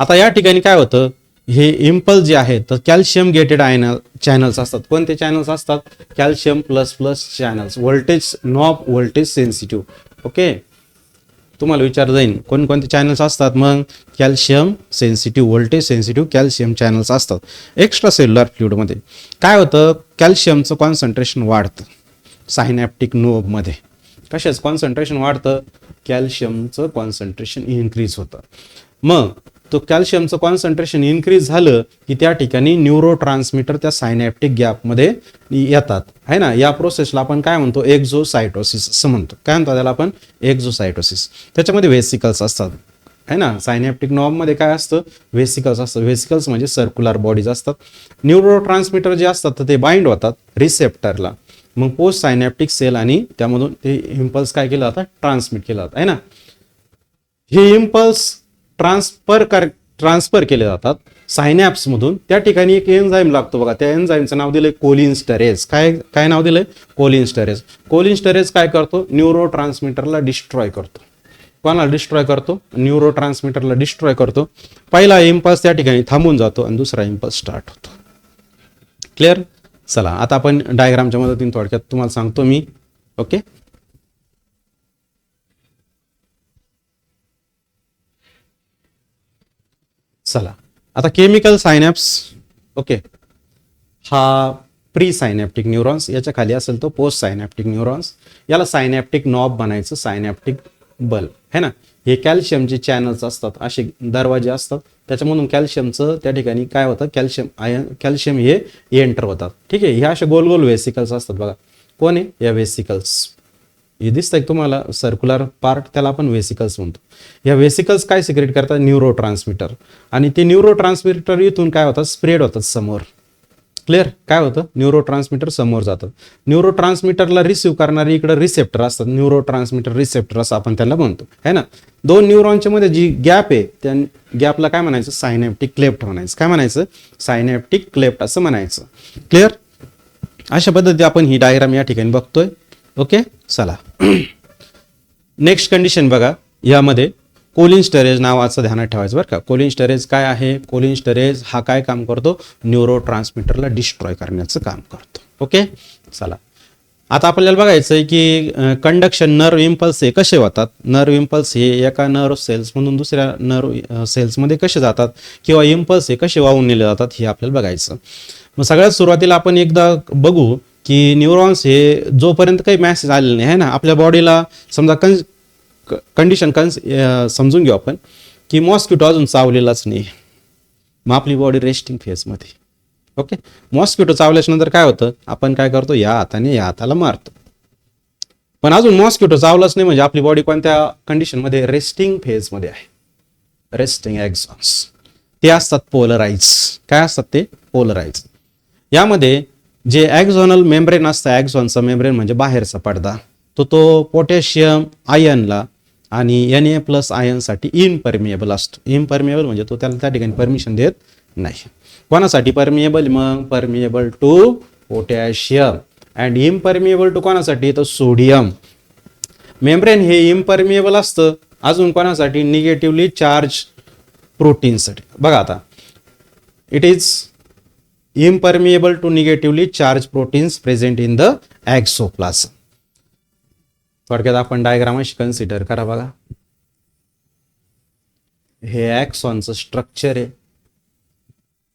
आता या ठिकाणी काय होतं? हे इम्पल्स जे आहे तर कॅल्शियम गेटेड आयन चॅनल्स असतात. कोणते चॅनल्स असतात? Calcium plus plus channels. Voltage knob, voltage sensitive. Okay. तुम्हाला विचार जाईल कोणकोणते चॅनल्स असतात? मग calcium sensitive, voltage sensitive calcium channels असतात. एक्स्ट्रा सेल्युलर फ्लुइडमध्ये काय होतं? कॅल्शियमचं कॉन्सन्ट्रेशन वाढतं सायनॅप्टिक नोबमध्ये. कशाच कॉन्सन्ट्रेशन वाढतं? कॅल्शियमचं कॉन्सन्ट्रेशन इन्क्रीज होतं. मग तो कॅल्शियमचं कॉन्सन्ट्रेशन इन्क्रीज झालं की त्या ठिकाणी न्यूरो ट्रान्समीटर त्या सायनॅप्टिक गॅपमध्ये येतात, है ना. या प्रोसेसला आपण काय म्हणतो? एक्झोसायटोसिस असं म्हणतो. काय म्हणतो त्याला आपण? एक्झोसायटोसिस. त्याच्यामध्ये व्हेसिकल्स असतात, है ना. सायनॅप्टिक नॉबमध्ये काय असतं? व्हेसिकल्स असतं. व्हेसिकल्स म्हणजे सर्क्युलर बॉडीज असतात. न्यूरो ट्रान्समीटर जे असतात तर ते बाइंड होतात रिसेप्टरला. मग पोस्ट सायनॅप्टिक सेल आणि त्यामधून ते इम्पल्स काय केलं जातं? ट्रान्समिट केलं जातं, है ना. हे इम्पल्स ट्रान्सफर केले जातात सायनॅप्समधून. त्या ठिकाणी एक एन्झाईम लागतो बघा. त्या एन्झाईमचं नाव दिलंय कोलिनस्टरेज. काय नाव दिलंय? कोलिनस्टरेज. कोलिनस्टरेज काय करतो? न्यूरो ट्रान्समीटरला डिस्ट्रॉय करतो. कोणाला डिस्ट्रॉय करतो? न्यूरो ट्रान्समीटरला डिस्ट्रॉय करतो. पहिला इम्पल्स त्या ठिकाणी थांबून जातो आणि दुसरा इम्पल्स स्टार्ट होतो. क्लिअर? चला आता आपण डायग्रामच्या मदतीने थोडक्यात तुम्हाला सांगतो मी. ओके. चला आता केमिकल सायनॅप्स. ओके. हा प्री सायनॅप्टिक न्यूरॉन्स, याच्या खाली असेल तो पोस्ट सायनॅप्टिक न्यूरॉन्स. याला सायनॅप्टिक नॉब बनायचं, सायनॅप्टिक बल्ब, है ना. हे कॅल्शियमचे चॅनल्स असतात, असे दरवाजे असतात. त्याच्यामधून कॅल्शियमचं त्या ठिकाणी काय होतं? कॅल्शियम हे एंटर होतात. ठीक आहे. ह्या अशा गोल गोल व्हेसिकल्स असतात बघा. कोण आहे? या व्हेसिकल्स. हे दिसतंय तुम्हाला सर्क्युलर पार्ट, त्याला आपण व्हेसिकल्स म्हणतो. या व्हेसिकल्स काय सिक्रेट करतात? Neuro transmitter. आणि ते न्यूरो ट्रान्समीटर इथून काय होतात? स्प्रेड होतात समोर. क्लिअर? काय होतं? न्यूरो ट्रान्समीटर समोर जातं. न्यूरो ट्रान्समीटरला रिसिव्ह करणारे इकडे रिसेप्टर असतात. न्यूरो ट्रान्समीटर रिसेप्टर असं आपण त्यांना म्हणतो, है ना. 2 न्यूरॉनच्या मध्ये जी गॅप आहे त्या गॅपला काय म्हणायचं? सायनॅप्टिक क्लेफ्ट म्हणायचं. काय म्हणायचं? सायनॅप्टिक क्लेफ्ट असं म्हणायचं. क्लिअर? अशा पद्धती आपण ही डायग्राम या ठिकाणी बघतोय. ओके. चला नेक्स्ट कंडिशन बघा, यामध्ये कोलिन स्टोरेज नावाचं ध्यानात ठेवायचं बरं का. कोलिन स्टोरेज काय आहे? कोलिन स्टोरेज हा काय काम करतो? न्यूरो ट्रान्समीटरला डिस्ट्रॉय करण्याचं काम करतो. ओके, चला आता आपल्याला बघायचं आहे की कंडक्शन नर्व इम्पल्स हे कसे होतात. नर्व इम्पल्स हे एका नर्व सेल्समधून दुसऱ्या नर्व सेल्समध्ये कसे जातात किंवा इम्पल्स हे कसे वाहून नेले जातात हे आपल्याला बघायचं. मग सगळ्यात सुरुवातीला आपण एकदा बघू की न्यूरॉन्स हे जोपर्यंत काही मॅसेज आलेले नाही आहे ना आपल्या बॉडीला, समजा कंडिशन समजून घेऊ आपण की मॉस्किटो अजून चावलेलाच नाही, मग आपली बॉडी रेस्टिंग फेजमध्ये. ओके, मॉस्किटो चावल्याच्या नंतर काय होतं, आपण काय करतो, या हाताने या हाताला मारतो. पण अजून मॉस्किटो चावलाच नाही म्हणजे आपली बॉडी कोणत्या कंडिशनमध्ये? रेस्टिंग फेजमध्ये आहे. रेस्टिंग एक्झॉन्स ते असतात पोलराइज. काय असतात ते? पोलराइज. यामध्ये जे ॲक्झॉनल मेम्ब्रेन असतं, ॲक्झॉनचा मेम्ब्रेन म्हणजे बाहेरचा पडदा, तो पोटॅशियम आयनला आणि Na+ आयनसाठी इनपरमिएबल असतो. इनपरमिएबल म्हणजे तो त्याला त्या ठिकाणी परमिशन देत नाही. कोणासाठी परमिएबल? मग permeable to potassium and impermeable to कोणासाठी? तर सोडियम. मेम्ब्रेन हे इम्परमिएबल असतं अजून कोणासाठी? निगेटिव्हली चार्ज प्रोटीनसाठी. बघा आता, it is impermeable to negatively charged proteins present in the exoplasm. थोडक्यात आपण डायग्राम अशी कन्सिडर करा. बघा, हे ॲक्सॉनचं स्ट्रक्चर आहे,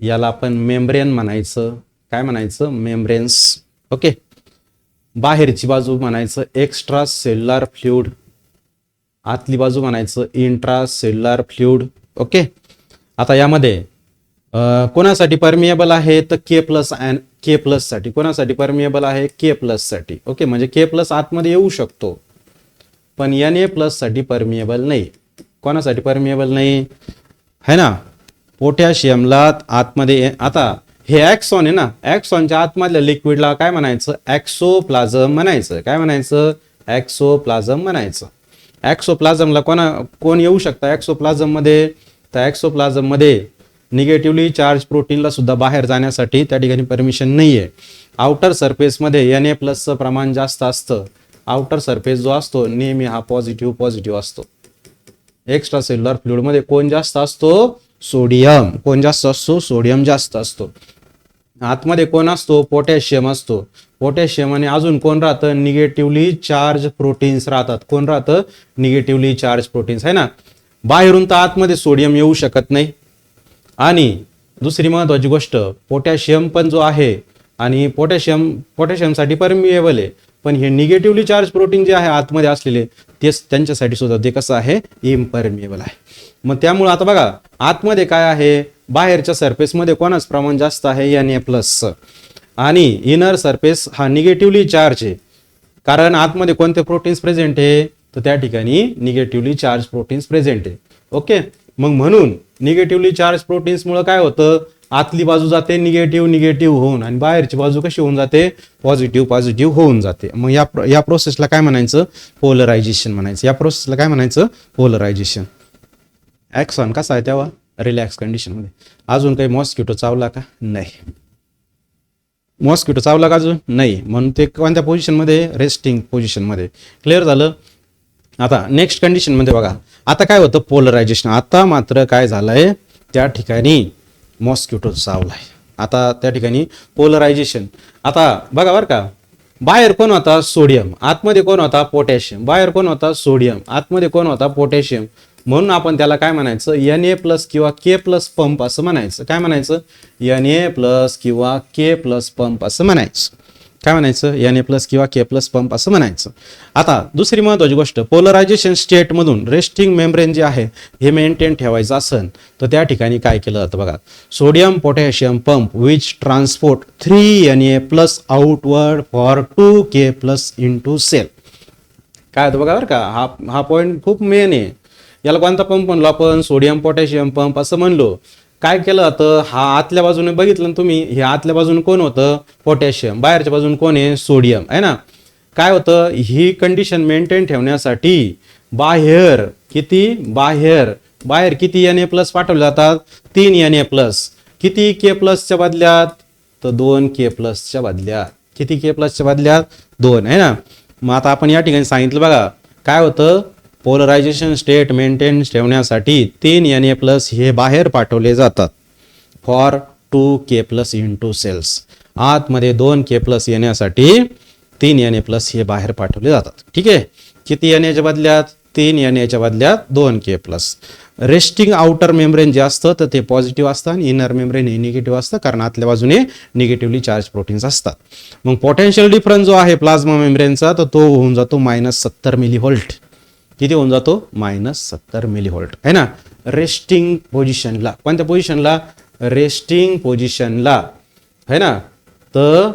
याला आपण मेम्ब्रेन म्हणायचं. काय म्हणायचं? मेम्ब्रेन्स. ओके, बाहेरची बाजू म्हणायचं एक्स्ट्रा सेल्युलर फ्लुइड, आतली बाजू म्हणायचं इंट्रा सेल्युलर फ्लुइड. ओके, आता यामध्ये कोणासाठी परमिएबल आहे? तर K+ साठी. कोणासाठी परमिएबल आहे? K+ साठी. ओके, म्हणजे K+ आतमध्ये येऊ शकतो पण Na+ साठी परमिएबल नाही. कोणासाठी परमिएबल नाही है ना? पोटॅशियमला आतमध्ये. आता हे ॲक्सॉन आहे ना, ॲक्सॉनच्या आतमधल्या लिक्विडला काय म्हणायचं? ॲक्सोप्लाझम म्हणायचं. काय म्हणायचं? ॲक्सोप्लाझम म्हणायचं. ॲक्सोप्लाझमला कोण येऊ शकतं ॲक्सोप्लाझम मध्ये? तर ॲक्सोप्लाझम मध्ये निगेटिव्हली चार्ज प्रोटीनला सुद्धा बाहेर जाण्यासाठी त्या ठिकाणी परमिशन नाही आहे. आउटर सरफेसमध्ये Na+चं प्रमाण जास्त असतं. आउटर सरफेस जो असतो नेहमी हा पॉझिटिव्ह असतो. एक्स्ट्रा सेल्युलर फ्लुइडमध्ये कोण जास्त असतो? सोडियम. कोण जास्त असतो? सोडियम जास्त असतो. आतमध्ये कोण असतो? पोटॅशियम असतो. पोटॅशियम आणि अजून कोण राहतं? निगेटिव्हली चार्ज प्रोटीन्स राहतात. कोण राहतं? निगेटिव्हली चार्ज प्रोटीन्स आहे ना. बाहेरून तर आतमध्ये सोडियम येऊ शकत नाही. आणि दुसरी महत्वाची गोष्ट, पोटॅशियम पण जो आहे आणि पोटॅशियमसाठी परमिएबल आहे, पण हे निगेटिव्हली चार्ज प्रोटीन जे आहे आतमध्ये असलेले तेच त्यांच्यासाठी सुद्धा ते कसं आहे? इम्परमिएबल आहे. मग त्यामुळे आता बघा, आतमध्ये काय आहे? बाहेरच्या सरफेसमध्ये कोणाच प्रमाण जास्त आहे? Na+. आणि इनर सरफेस हा निगेटिव्हली चार्ज आहे, कारण आतमध्ये कोणते प्रोटीन्स प्रेझेंट आहे? तर त्या ठिकाणी निगेटिव्हली चार्ज प्रोटीन्स प्रेझेंट आहे. ओके, मग म्हणून निगेटिव्हली चार्ज प्रोटीन्समुळे काय होतं? आतली बाजू जाते निगेटिव्ह होऊन आणि बाहेरची बाजू कशी होऊन जाते? पॉझिटिव्ह होऊन जाते. मग या प्रोसेसला काय म्हणायचं? पोलरायझेशन म्हणायचं. या प्रोसेसला काय म्हणायचं? पोलरायझेशन. ॲक्सॉन कसा आहे तेव्हा? रिलॅक्स कंडिशनमध्ये. अजून काही मॉस्किटो चावला का? नाही. मॉस्किटो चावला का अजून? नाही. म्हणून ते कोणत्या पोझिशनमध्ये? रेस्टिंग पोझिशनमध्ये. क्लिअर झालं. आता नेक्स्ट कंडिशनमध्ये बघा, आता काय होतं? पोलरायझेशन. आता मात्र काय झालंय? त्या ठिकाणी मॉस्किटो चावलाय. आता त्या ठिकाणी पोलरायझेशन. आता बघा बरं का, बाहेर कोण होता? सोडियम. आतमध्ये कोण होता? पोटॅशियम. बाहेर कोण होता? सोडियम. आतमध्ये कोण होता? पोटॅशियम. म्हणून आपण त्याला काय म्हणायचं? Na+ किंवा K+ पंप असं म्हणायचं. काय म्हणायचं? Na+ किंवा K+ पंप असं म्हणायचं. काय म्हणायचं? Na+ किंवा K+ पंप असं म्हणायचं. आता दुसरी महत्वाची गोष्ट, पोलरायझेशन स्टेटमधून रेस्टिंग मेम्ब्रेन जे आहे हे मेंटेन ठेवायचं असेल तर त्या ठिकाणी काय केलं जातं बघा, sodium potassium pump which transport 3Na+ outward for 2K+ into cell. काय होतं बघा बरं का, हा पॉईंट खूप मेन आहे. याला कोणता पंप म्हणलो आपण? सोडियम पोटॅशियम पंप असं म्हणलो. काय केलं जातं? हा आतल्या बाजूने बघितलं ना तुम्ही, हे आतल्या बाजूने कोण होतं? पोटॅशियम. बाहेरच्या बाजूने कोण आहे? सोडियम आहे ना. काय होतं? ही कंडिशन मेंटेन ठेवण्यासाठी बाहेर किती Na+ पाठवले जातात? 3 Na+. किती K+च्या बदल्यात? तर 2 K+च्या बदल्यात. किती K+च्या बदल्यात? 2 आहे ना. मग आता आपण या ठिकाणी सांगितलं बघा काय होतं, पोलरायझेशन स्टेट मेंटेन ठेवण्यासाठी 3 Na+ हे बाहेर पाठवले जातात फॉर 2K+ इंटू सेल्स. आतमध्ये 2K+ येण्यासाठी 3 Na+ हे बाहेर पाठवले जातात. ठीक आहे, किती Na बदल्यात? 3 Na बदल्यात 2K+. रेस्टिंग आउटर मेम्ब्रेन जे असतं तर ते पॉझिटिव्ह असतं आणि इनर मेम्ब्रेन हे निगेटिव्ह असतं, कारण आतल्या बाजूने निगेटिव्हली चार्ज प्रोटीन्स असतात. मग पोटेन्शियल डिफरन्स जो आहे प्लाझ्मा मेम्ब्रेनचा तर तो होऊन जातो -70 मिलीव्होल्ट. किती होऊन जातो? -70 मिलीव्होल्ट आहे ना. रेस्टिंग पोझिशनला, कोणत्या पोझिशनला? रेस्टिंग पोझिशनला है ना. तर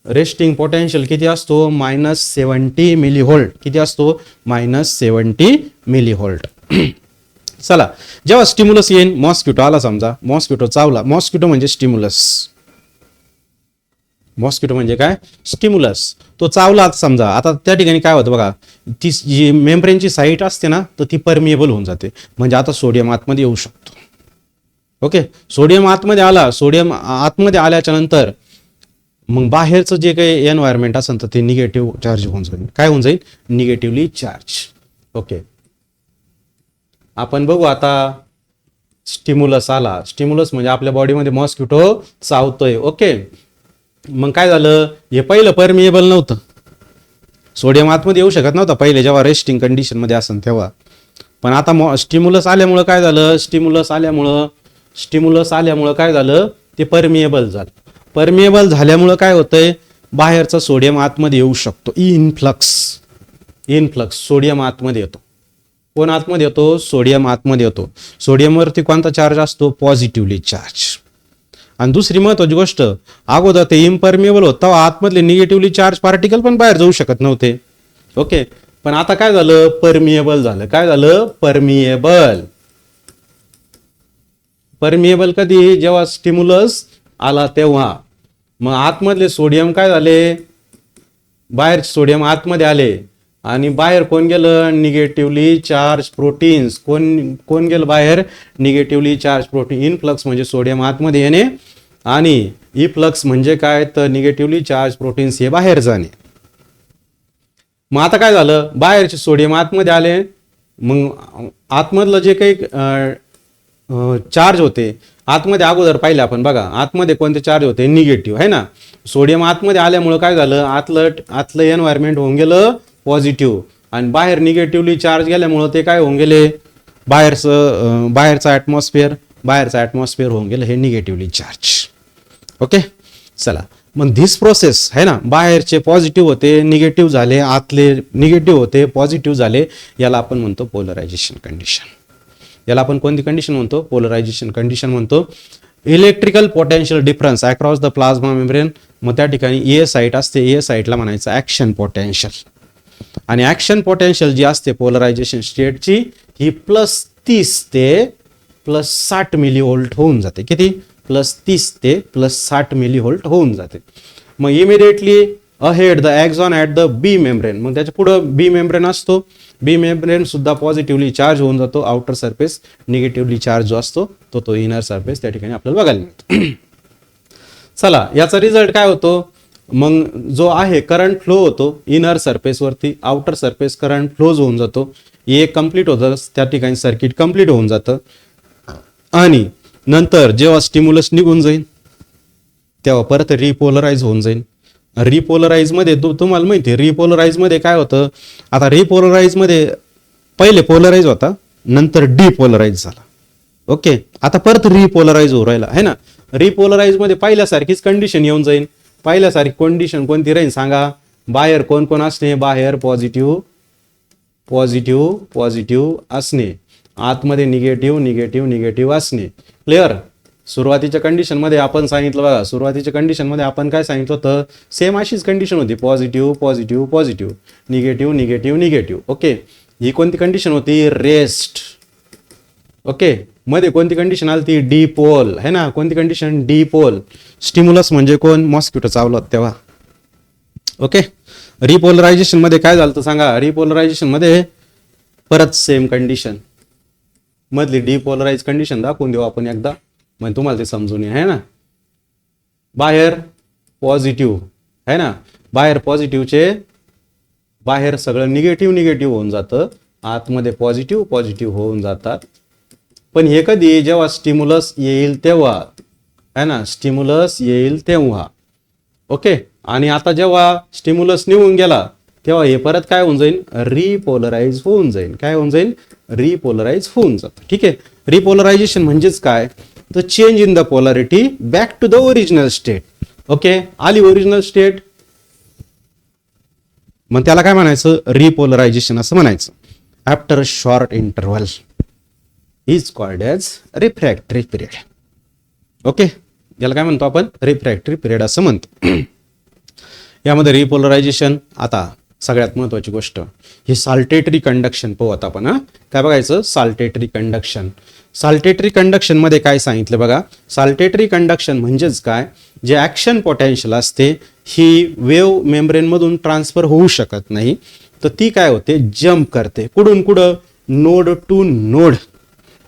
रेस्टिंग पोटेन्शियल किती असतो? -70 मिलीव्होल्ट. किती असतो? -70 मिलीव्होल्ट. चला, जेव्हा स्टिम्युलस येईल, मॉस्किटो आला समजा, मॉस्किटो चावला. मॉस्किटो म्हणजे स्टिम्युलस. मॉस्किटो म्हणजे काय? स्टिम्युलस. तो चावला समजा, आता त्या ठिकाणी काय होतं बघा, ती जी मेम्ब्रेनची साईट असते ना तर ती परमिएबल होऊन जाते. म्हणजे आता सोडियम आतमध्ये येऊ शकतो. ओके, सोडियम आतमध्ये आला. सोडियम आतमध्ये आल्याच्या नंतर मग बाहेरचं जे काही एन्व्हायरमेंट असेल तर ते निगेटिव्ह चार्ज होऊन जाईल. काय होऊन जाईल? Negatively charge. ओके, आपण बघू आता. स्टिम्युलस आला. स्टिम्युलस म्हणजे आपल्या बॉडीमध्ये मॉस्किटो चावतोय. ओके, मग काय झालं? हे पहिलं परमिएबल नव्हतं, सोडियम आतमध्ये येऊ शकत नव्हता पहिले, जेव्हा रेस्टिंग कंडिशन मध्ये असेल तेव्हा. पण आता स्टिम्युलस आल्यामुळं काय झालं? स्टिम्युलस आल्यामुळं काय झालं? ते परमिएबल झालं. परमिएबल झाल्यामुळं काय होतंय? बाहेरचा सोडियम आतमध्ये येऊ शकतो. इनफ्लक्स सोडियम आतमध्ये येतो. कोण आतमध्ये येतो? सोडियम आतमध्ये येतो. सोडियमवरती कोणता चार्ज असतो? Positively charge. आणि दुसरी महत्वाची गोष्ट, अगोदर ते इम्परमिएबल होतं, आतमधले निगेटिव्हली चार्ज पार्टिकल पण बाहेर जाऊ शकत नव्हते. ओके, पण आता काय झालं? परमिएबल झालं. काय झालं? परमिएबल कधी? जेव्हा स्टिम्युलस आला तेव्हा. मग आतमधले सोडियम काय झाले? बाहेर सोडियम आतमध्ये आले आणि बाहेर कोण गेलं? Negatively charge proteins. कोण गेलं बाहेर? Negatively charge protein. इनफ्लक्स म्हणजे सोडियम आतमध्ये येणे आणि इफ्लक्स म्हणजे काय? तर निगेटिव्हली चार्ज प्रोटीन्स हे बाहेर जाणे. मग आता काय झालं? बाहेरचे सोडियम आतमध्ये आले. मग आतमधलं जे काही चार्ज होते आतमध्ये, अगोदर पाहिले आपण बघा, आतमध्ये कोणते चार्ज होते? निगेटिव्ह आहे ना. सोडियम आतमध्ये आल्यामुळं काय झालं? आतलं एन्व्हायरमेंट होऊन गेलं पॉझिटिव्ह आणि बाहेर निगेटिव्हली चार्ज गेल्यामुळं ते काय होऊन गेले? बाहेरचं ॲटमॉस्फिअर होऊन गेलं हे निगेटिव्हली चार्ज. ओके, चला, मग धिस प्रोसेस आहे ना, बाहेरचे पॉझिटिव्ह होते निगेटिव्ह झाले, आतले निगेटिव्ह होते पॉझिटिव्ह झाले, याला आपण म्हणतो पोलरायझेशन कंडिशन. याला आपण कोणती कंडिशन म्हणतो? पोलरायझेशन कंडिशन म्हणतो. Electrical potential difference across the plasma membrane. मग त्या ठिकाणी ए साईट असते, ए साईटला म्हणायचं ऍक्शन पोटेन्शियल. आणि ऍक्शन पोटेन्शियल जी असते पोलरायझेशन स्टेटची ही +30 ते +60 मिलीव्होल्ट होऊन जाते. किती? +30 ते +60 मिलीव्होल्ट होऊन जाते. मग immediately ahead the axon at the B membrane. मग त्याच्या पुढं बी मेम्ब्रेन असतो. बी मेम्ब्रेन सुद्धा पॉझिटिव्हली चार्ज होऊन जातो. आउटर सरफेस निगेटिव्हली चार्ज जो असतो तो इनर सरफेस त्या ठिकाणी आपल्याला बघायला मिळतो. चला, याचा रिझल्ट काय होतो? मग जो आहे करंट फ्लो होतो इनर सरफेसवरती, आउटर सरफेस करंट फ्लोज होऊन जातो. हे कम्प्लीट होतं, त्या ठिकाणी सर्किट कम्प्लीट होऊन जातं. आणि नंतर जेव्हा स्टिम्युलस निघून जाईल तेव्हा परत रिपोलराइज होऊन जाईल. रिपोलराइज मध्ये तुम्हाला माहिती आहे रिपोलराइज मध्ये काय होतं? आता रिपोलराइज मध्ये पहिले पोलराइज होता, नंतर डिपोलराइज झाला. ओके, आता परत रिपोलराइज होऊ राहिला आहे ना. रिपोलराइज मध्ये पहिल्यासारखीच कंडिशन येऊन जाईल. पहिल्यासारखी कंडिशन कोणती राहील सांगा? बाहेर कोण कोण असणे? बाहेर पॉझिटिव्ह असणे, आतमध्ये निगेटिव्ह असणे. क्लिअर? सुरुवातीच्या कंडिशन मध्ये आपण सांगितलं बघा, सुरुवातीच्या कंडिशन मध्ये आपण काय सांगितलं होतं? सेम अशीच कंडिशन होती, पॉझिटिव्ह, निगेटिव्ह. ओके, ही कोणती कंडिशन होती? रेस्ट. ओके, मध्ये कोणती कंडिशन आली ती? डिपोल है ना. कोणती कंडिशन? डिपोल. स्टिम्युलस म्हणजे कोण? मॉस्किटो चावला तेव्हा. ओके, रिपोलरायझेशन मध्ये काय झालं तर सांगा? रिपोलरायझेशन मध्ये परत सेम कंडिशन, मधली डिपोलराइज कंडिशन दाखवून देऊ आपण एकदा, म्हणजे तुम्हाला ते समजून आहे ना. बाहेर पॉझिटिव्ह है ना, बाहेर पॉझिटिव्हचे बाहेर सगळं निगेटिव्ह निगेटिव्ह होऊन जातं, आतमध्ये पॉझिटिव्ह पॉझिटिव्ह होऊन जातात. पण हे कधी जेव्हा स्टिम्युलस येईल तेव्हा, है ना, स्टिम्युलस येईल तेव्हा. ओके. आणि आता जेव्हा स्टिम्युलस निघून गेला तेव्हा हे परत काय होऊन जाईल, रिपोलराइज होऊन जाईल. काय होऊन जाईल, रिपोलराइज होऊन जातं. ठीक आहे. रिपोलरायझेशन म्हणजेच काय, तर change in the polarity back to the original state. Okay. आली ओरिजिनल स्टेट, मग त्याला काय म्हणायचं, रिपोलरायझेशन असं म्हणायचं. After a short interval is called as refractory period. Okay. याला काय म्हणतो आपण, रिफ्रॅक्टरी पिरियड असं म्हणतो. यामध्ये रिपोलरायझेशन, आता सगळ्यात महत्वाची गोष्ट ही साल्टेटरी कंडक्शन पाहू आता आपण. काय बघायचं, साल्टेटरी कंडक्शन. साल्टेटरी कंडक्शन मध्ये काय सांगितलं बघा, साल्टेटरी कंडक्शन म्हणजेच काय, जे ऍक्शन पोटेन्शियल असते ही वेव्ह मेम्ब्रेन मधून ट्रान्सफर होऊ शकत नाही, तर ती काय होते, जम्प करते. कुठून कुठं, नोड टू नोड.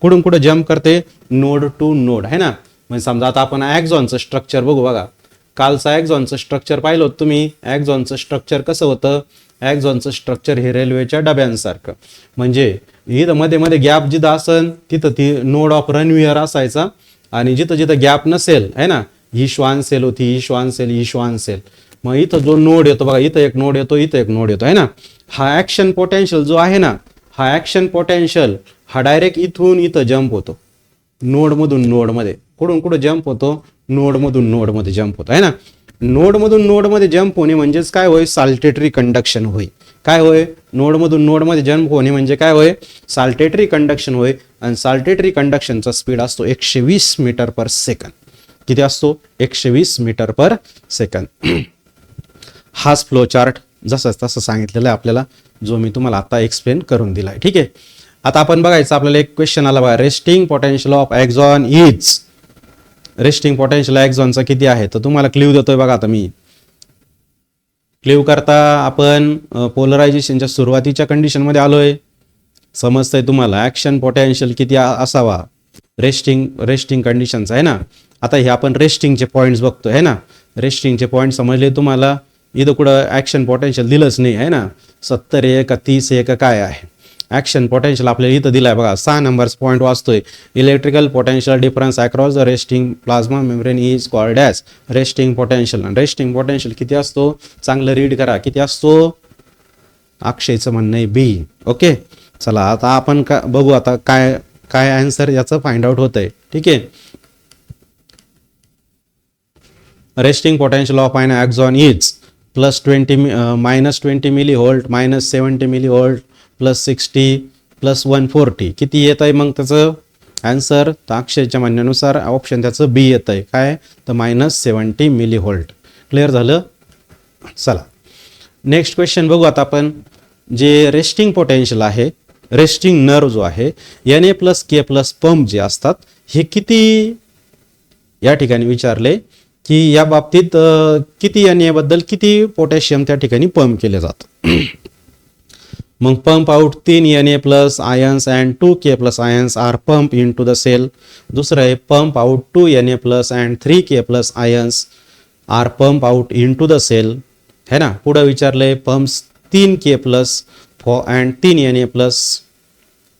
कुठून कुठं जम्प करते, नोड टू नोड, है ना. म्हणजे समजा आता आपण ॲक्झॉनचं स्ट्रक्चर बघू बघा. कालचं ॲक्झॉनचं स्ट्रक्चर पाहिलं होतं तुम्ही. ॲक्झॉनचं स्ट्रक्चर कसं होतं, ॲक्झॉनचं स्ट्रक्चर हे रेल्वेच्या डब्यांसारखं. म्हणजे इथं मध्ये मध्ये गॅप जिथं असेल तिथं ती नोड ऑफ रनवियर असायचा, आणि जिथं जिथं गॅप नसेल, है ना, ही श्वान सेल होती, ही श्वान सेल, ही श्वान सेल. मग इथं जो नोड येतो बघा, इथं एक नोड येतो, इथं एक नोड येतो, है ना. हा ऍक्शन पोटेन्शियल जो आहे ना, हा ऍक्शन पोटेन्शियल हा डायरेक्ट इथून इथं जम्प होतो, नोडमधून नोडमध्ये. कुठून कुठं जम्प होतो, नोडमधून नोडमध्ये जम्प होतो, है ना. नोडमधून नोडमध्ये जम्प होणे म्हणजेच काय होय, साल्टेटरी कंडक्शन होय. काय होय, नोडमधून नोडमध्ये जम्प होणे म्हणजे काय होय, साल्टेटरी कंडक्शन होय. आणि साल्टेटरी कंडक्शनचा स्पीड असतो 120 मीटर पर सेकंद. किती असतो, 120 मीटर पर सेकंद. हाच फ्लो चार्ट जसं तसं सांगितलेलं आहे आपल्याला, जो मी तुम्हाला आता एक्सप्लेन करून दिलाय. ठीक आहे. आता आपण बघायचं, आपल्याला एक क्वेश्चन आला बघा, resting potential of axon is. Resting potential ॲक्झॉनचा किती आहे, तर तुम्हाला क्ल्यू देतोय बघा. आता मी क्ल्यू करता आपण पोलरायझेशनच्या सुरुवातीच्या कंडिशनमध्ये आलोय. समजतंय तुम्हाला, ऍक्शन पोटेन्शियल किती असावा रेस्टिंग कंडिशनचा, आहे ना. आता हे आपण रेस्टिंगचे पॉईंट्स बघतोय, है ना. रेस्टिंगचे पॉईंट समजले तुम्हाला. इथं कुठं ऍक्शन पोटेन्शियल दिलंच नाही, आहे ना. 70 आहे का 30 आहे का काय आहे. ऍक्शन पोटेन्शियल आपल्याला इथं दिलाय बघा, 6 नंबर्स पॉईंट वाचतोय. Electrical potential difference across the resting plasma membrane is called as resting potential. Resting potential किती असतो, चांगलं रीड करा, किती असतो. अक्षयचं म्हणणं आहे बी. ओके. चला आता आपण बघू आता काय काय आन्सर याचं फाइंड आउट होत आहे. ठीक आहे. Resting potential of an axon is -20 millivolt, -70 millivolt, +60 +140. किती येत आहे मग त्याचं आन्सर, तर अक्षयच्या म्हणण्यानुसार ऑप्शन त्याचं बी येत आहे. काय, तर -70 मिली व्होल्ट. क्लिअर झालं. चला नेक्स्ट क्वेश्चन बघू आता आपण. जे रेस्टिंग पोटेन्शियल आहे, रेस्टिंग नर्व जो आहे, Na+K+ पंप जे असतात, हे किती या ठिकाणी विचारले की या बाबतीत किती Na बद्दल किती पोटॅशियम त्या ठिकाणी पंप केले जातं. मग pump out 3 Na+ ions and 2K+ ions are pumped into the cell. दुसरं आहे pump out 2 Na+ and 3K+ ions are pumped out into the cell, है ना. पुढे विचारलंय pumps 3K+ and 3 Na+.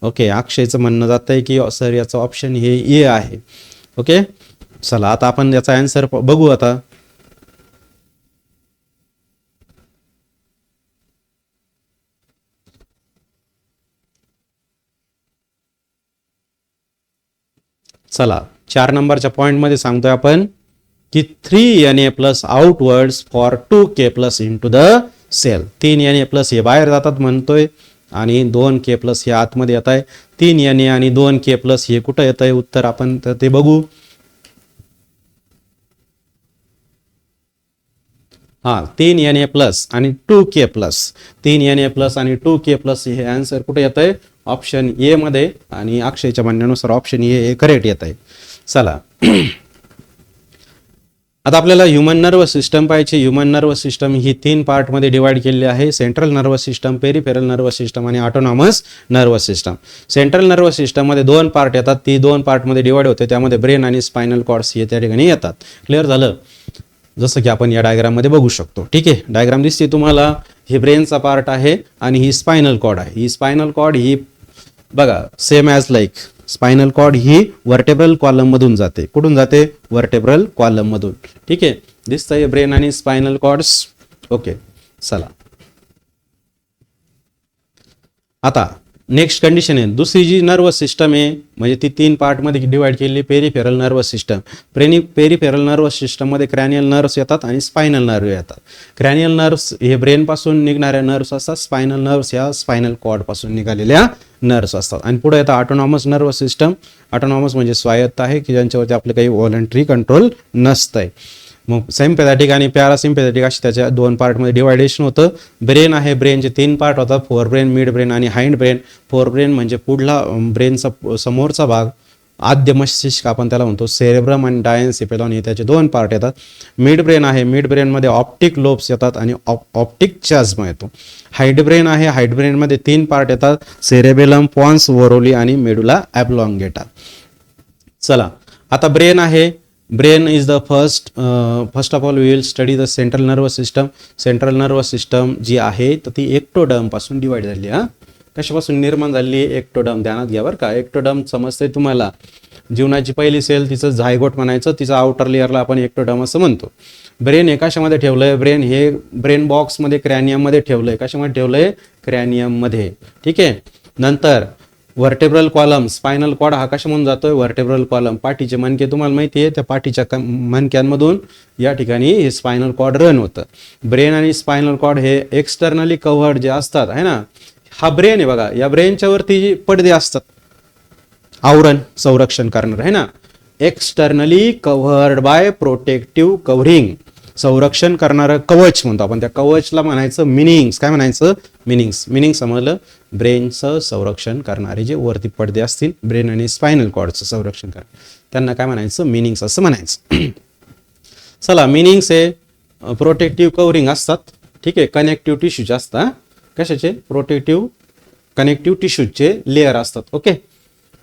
Okay. अक्षयचं म्हणणं जात आहे की सर याचं ऑप्शन हे ए आहे. ओके. चला आता आपण याचा आन्सर बघू आता. चला 4 नंबरच्या पॉईंटमध्ये सांगतोय आपण की 3 Na+ outwards for 2K+ into the cell. 3 Na+ हे बाहेर जातात म्हणतोय आणि 2K+ हे आतमध्ये येत आहे. 3 Na आणि 2K+ हे कुठं येत आहे उत्तर आपण ते बघू. हां 3 Na+ आणि 2K+. 3 Na+ आणि 2K+ हे आन्सर कुठे येत आहे, ऑप्शन ए मध्ये. आणि अक्षयच्या म्हणण्यानुसार ऑप्शन ए हे करेक्ट येत आहे. चला आता आपल्याला ह्युमन नर्वस सिस्टम पाहिजे. ह्युमन नर्वस सिस्टम ही 3 पार्टमध्ये डिवाइड केलेली आहे. Central nervous system, peripheral nervous system आणि autonomous nervous system. Central nervous सिस्टममध्ये 2 पार्ट येतात. ती 2 पार्टमध्ये डिवाइड होते. त्यामध्ये ब्रेन आणि स्पायनल कॉर्ड्स हे त्या ठिकाणी येतात. क्लिअर झालं. जसं की आपण या डायग्राम मध्ये बघू शकतो. ठीक आहे. डायग्राम दिसते तुम्हाला. ही ब्रेनचा पार्ट आहे आणि ही स्पायनल कॉर्ड आहे. ही स्पायनल कॉर्ड ही बघा same as like spinal cord ही वर्टेब्रल कॉलम मधून जाते. कुठून जाते? वर्टेब्रल कॉलम मधून. ठीक आहे, दिसतंय ब्रेन आणि स्पायनल कॉर्ड्स. ओके, चला आता नेक्स्ट कंडिशन आहे. दुसरी जी नर्वस सिस्टम आहे म्हणजे ती 3 पार्टमध्ये डिवाइड केलेली peripheral nervous system. Peripheral nervous सिस्टममध्ये क्रॅनियल नर्व्स येतात आणि स्पायनल नर्व येतात. क्रॅनियल नर्व्स हे ब्रेनपासून निघणाऱ्या नर्व्स असतात. स्पायनल नर्व्स ह्या स्पायनल कॉर्डपासून निघालेल्या नर्व्स असतात. आणि पुढे येतात ऑटोनॉमस नर्वस सिस्टम. ऑटोनॉमस म्हणजे स्वायत्त आहे की ज्यांच्यावरती आपलं काही व्हॉलंटरी कंट्रोल नसतंय. मग सिम्पॅथॅटिक आणि पॅरासिम्पॅथॅटिक अशी त्याच्या 2 पार्टमध्ये डिवायडेशन होतं. ब्रेन आहे, ब्रेनचे 3 पार्ट होतात, फोर ब्रेन, मिड ब्रेन आणि हाइंड ब्रेन. फोर ब्रेन म्हणजे पुढला ब्रेनचा समोरचा भाग, आद्य मस्तिष्क आपण त्याला म्हणतो. सेरेब्रम आणि डायन्सिफेलॉन हे त्याचे 2 पार्ट येतात. मिड ब्रेन आहे, मिड ब्रेनमध्ये ऑप्टिक लोब्स येतात आणि ऑप्टिक चास्मा येतो. हाइड ब्रेन आहे, हाइड ब्रेनमध्ये 3 पार्ट येतात, सेरेबेलम, पॉन्स, वोरोली आणि मेडुला ऑब्लॉंगेटा. चला आता ब्रेन आहे. Brain is the first of all we will study the central nervous system. Central nervous system जी आहे तर ती एक्टोडर्म पासून डिवाइड झाली. कशापासून निर्माण झाली? एक्टोडर्म. ध्यानात घ्या बरं का. एक्टोडर्म समजते तुम्हाला? जीवनाची पहिली सेल तिचं झायगोट म्हणायचं, तिचं आउटर लेअरला आपण एक्टोडर्म असं म्हणतो. ब्रेन हे कशामध्ये ठेवलंय? ब्रेन हे ब्रेन बॉक्समध्ये क्रॅनियममध्ये ठेवलंय. कशामध्ये ठेवलंय? क्रॅनियममध्ये. ठीक आहे. नंतर वर्टेब्रल कॉलम, स्पायनल कॉर्ड हा कशामधून जातोय? Vertebral column. पाठीचे मणके तुम्हाला माहिती आहे, त्या पाठीच्या मणक्यांमधून या ठिकाणी हे स्पायनल कॉर्ड रन होतं. ब्रेन आणि स्पायनल कॉर्ड हे एक्सटर्नली कव्हर्ड जे असतात आहे ना, हा ब्रेन आहे बघा. या ब्रेनच्या वरती जे पडदे असतात आवरण संरक्षण करणार आहे ना, externally covered bye protective covering, संरक्षण करणारं कवच म्हणतो आपण. त्या कवचला म्हणायचं मिनिंग्स. काय म्हणायचं? मिनिंग्स. मिनिंग समजलं? ब्रेनचं संरक्षण करणारे जे वरती पडदे असतील, ब्रेन आणि स्पायनल कॉर्डचं संरक्षण करणार, त्यांना काय म्हणायचं? मिनिंग्स असं म्हणायचं. चला, मिनिंग्स हे प्रोटेक्टिव्ह कव्हरिंग असतात. ठीक आहे. कनेक्टिव्ह टिश्यूचे असतात. कशाचे? प्रोटेक्टिव्ह कनेक्टिव्ह टिश्यूचे लेअर असतात. ओके.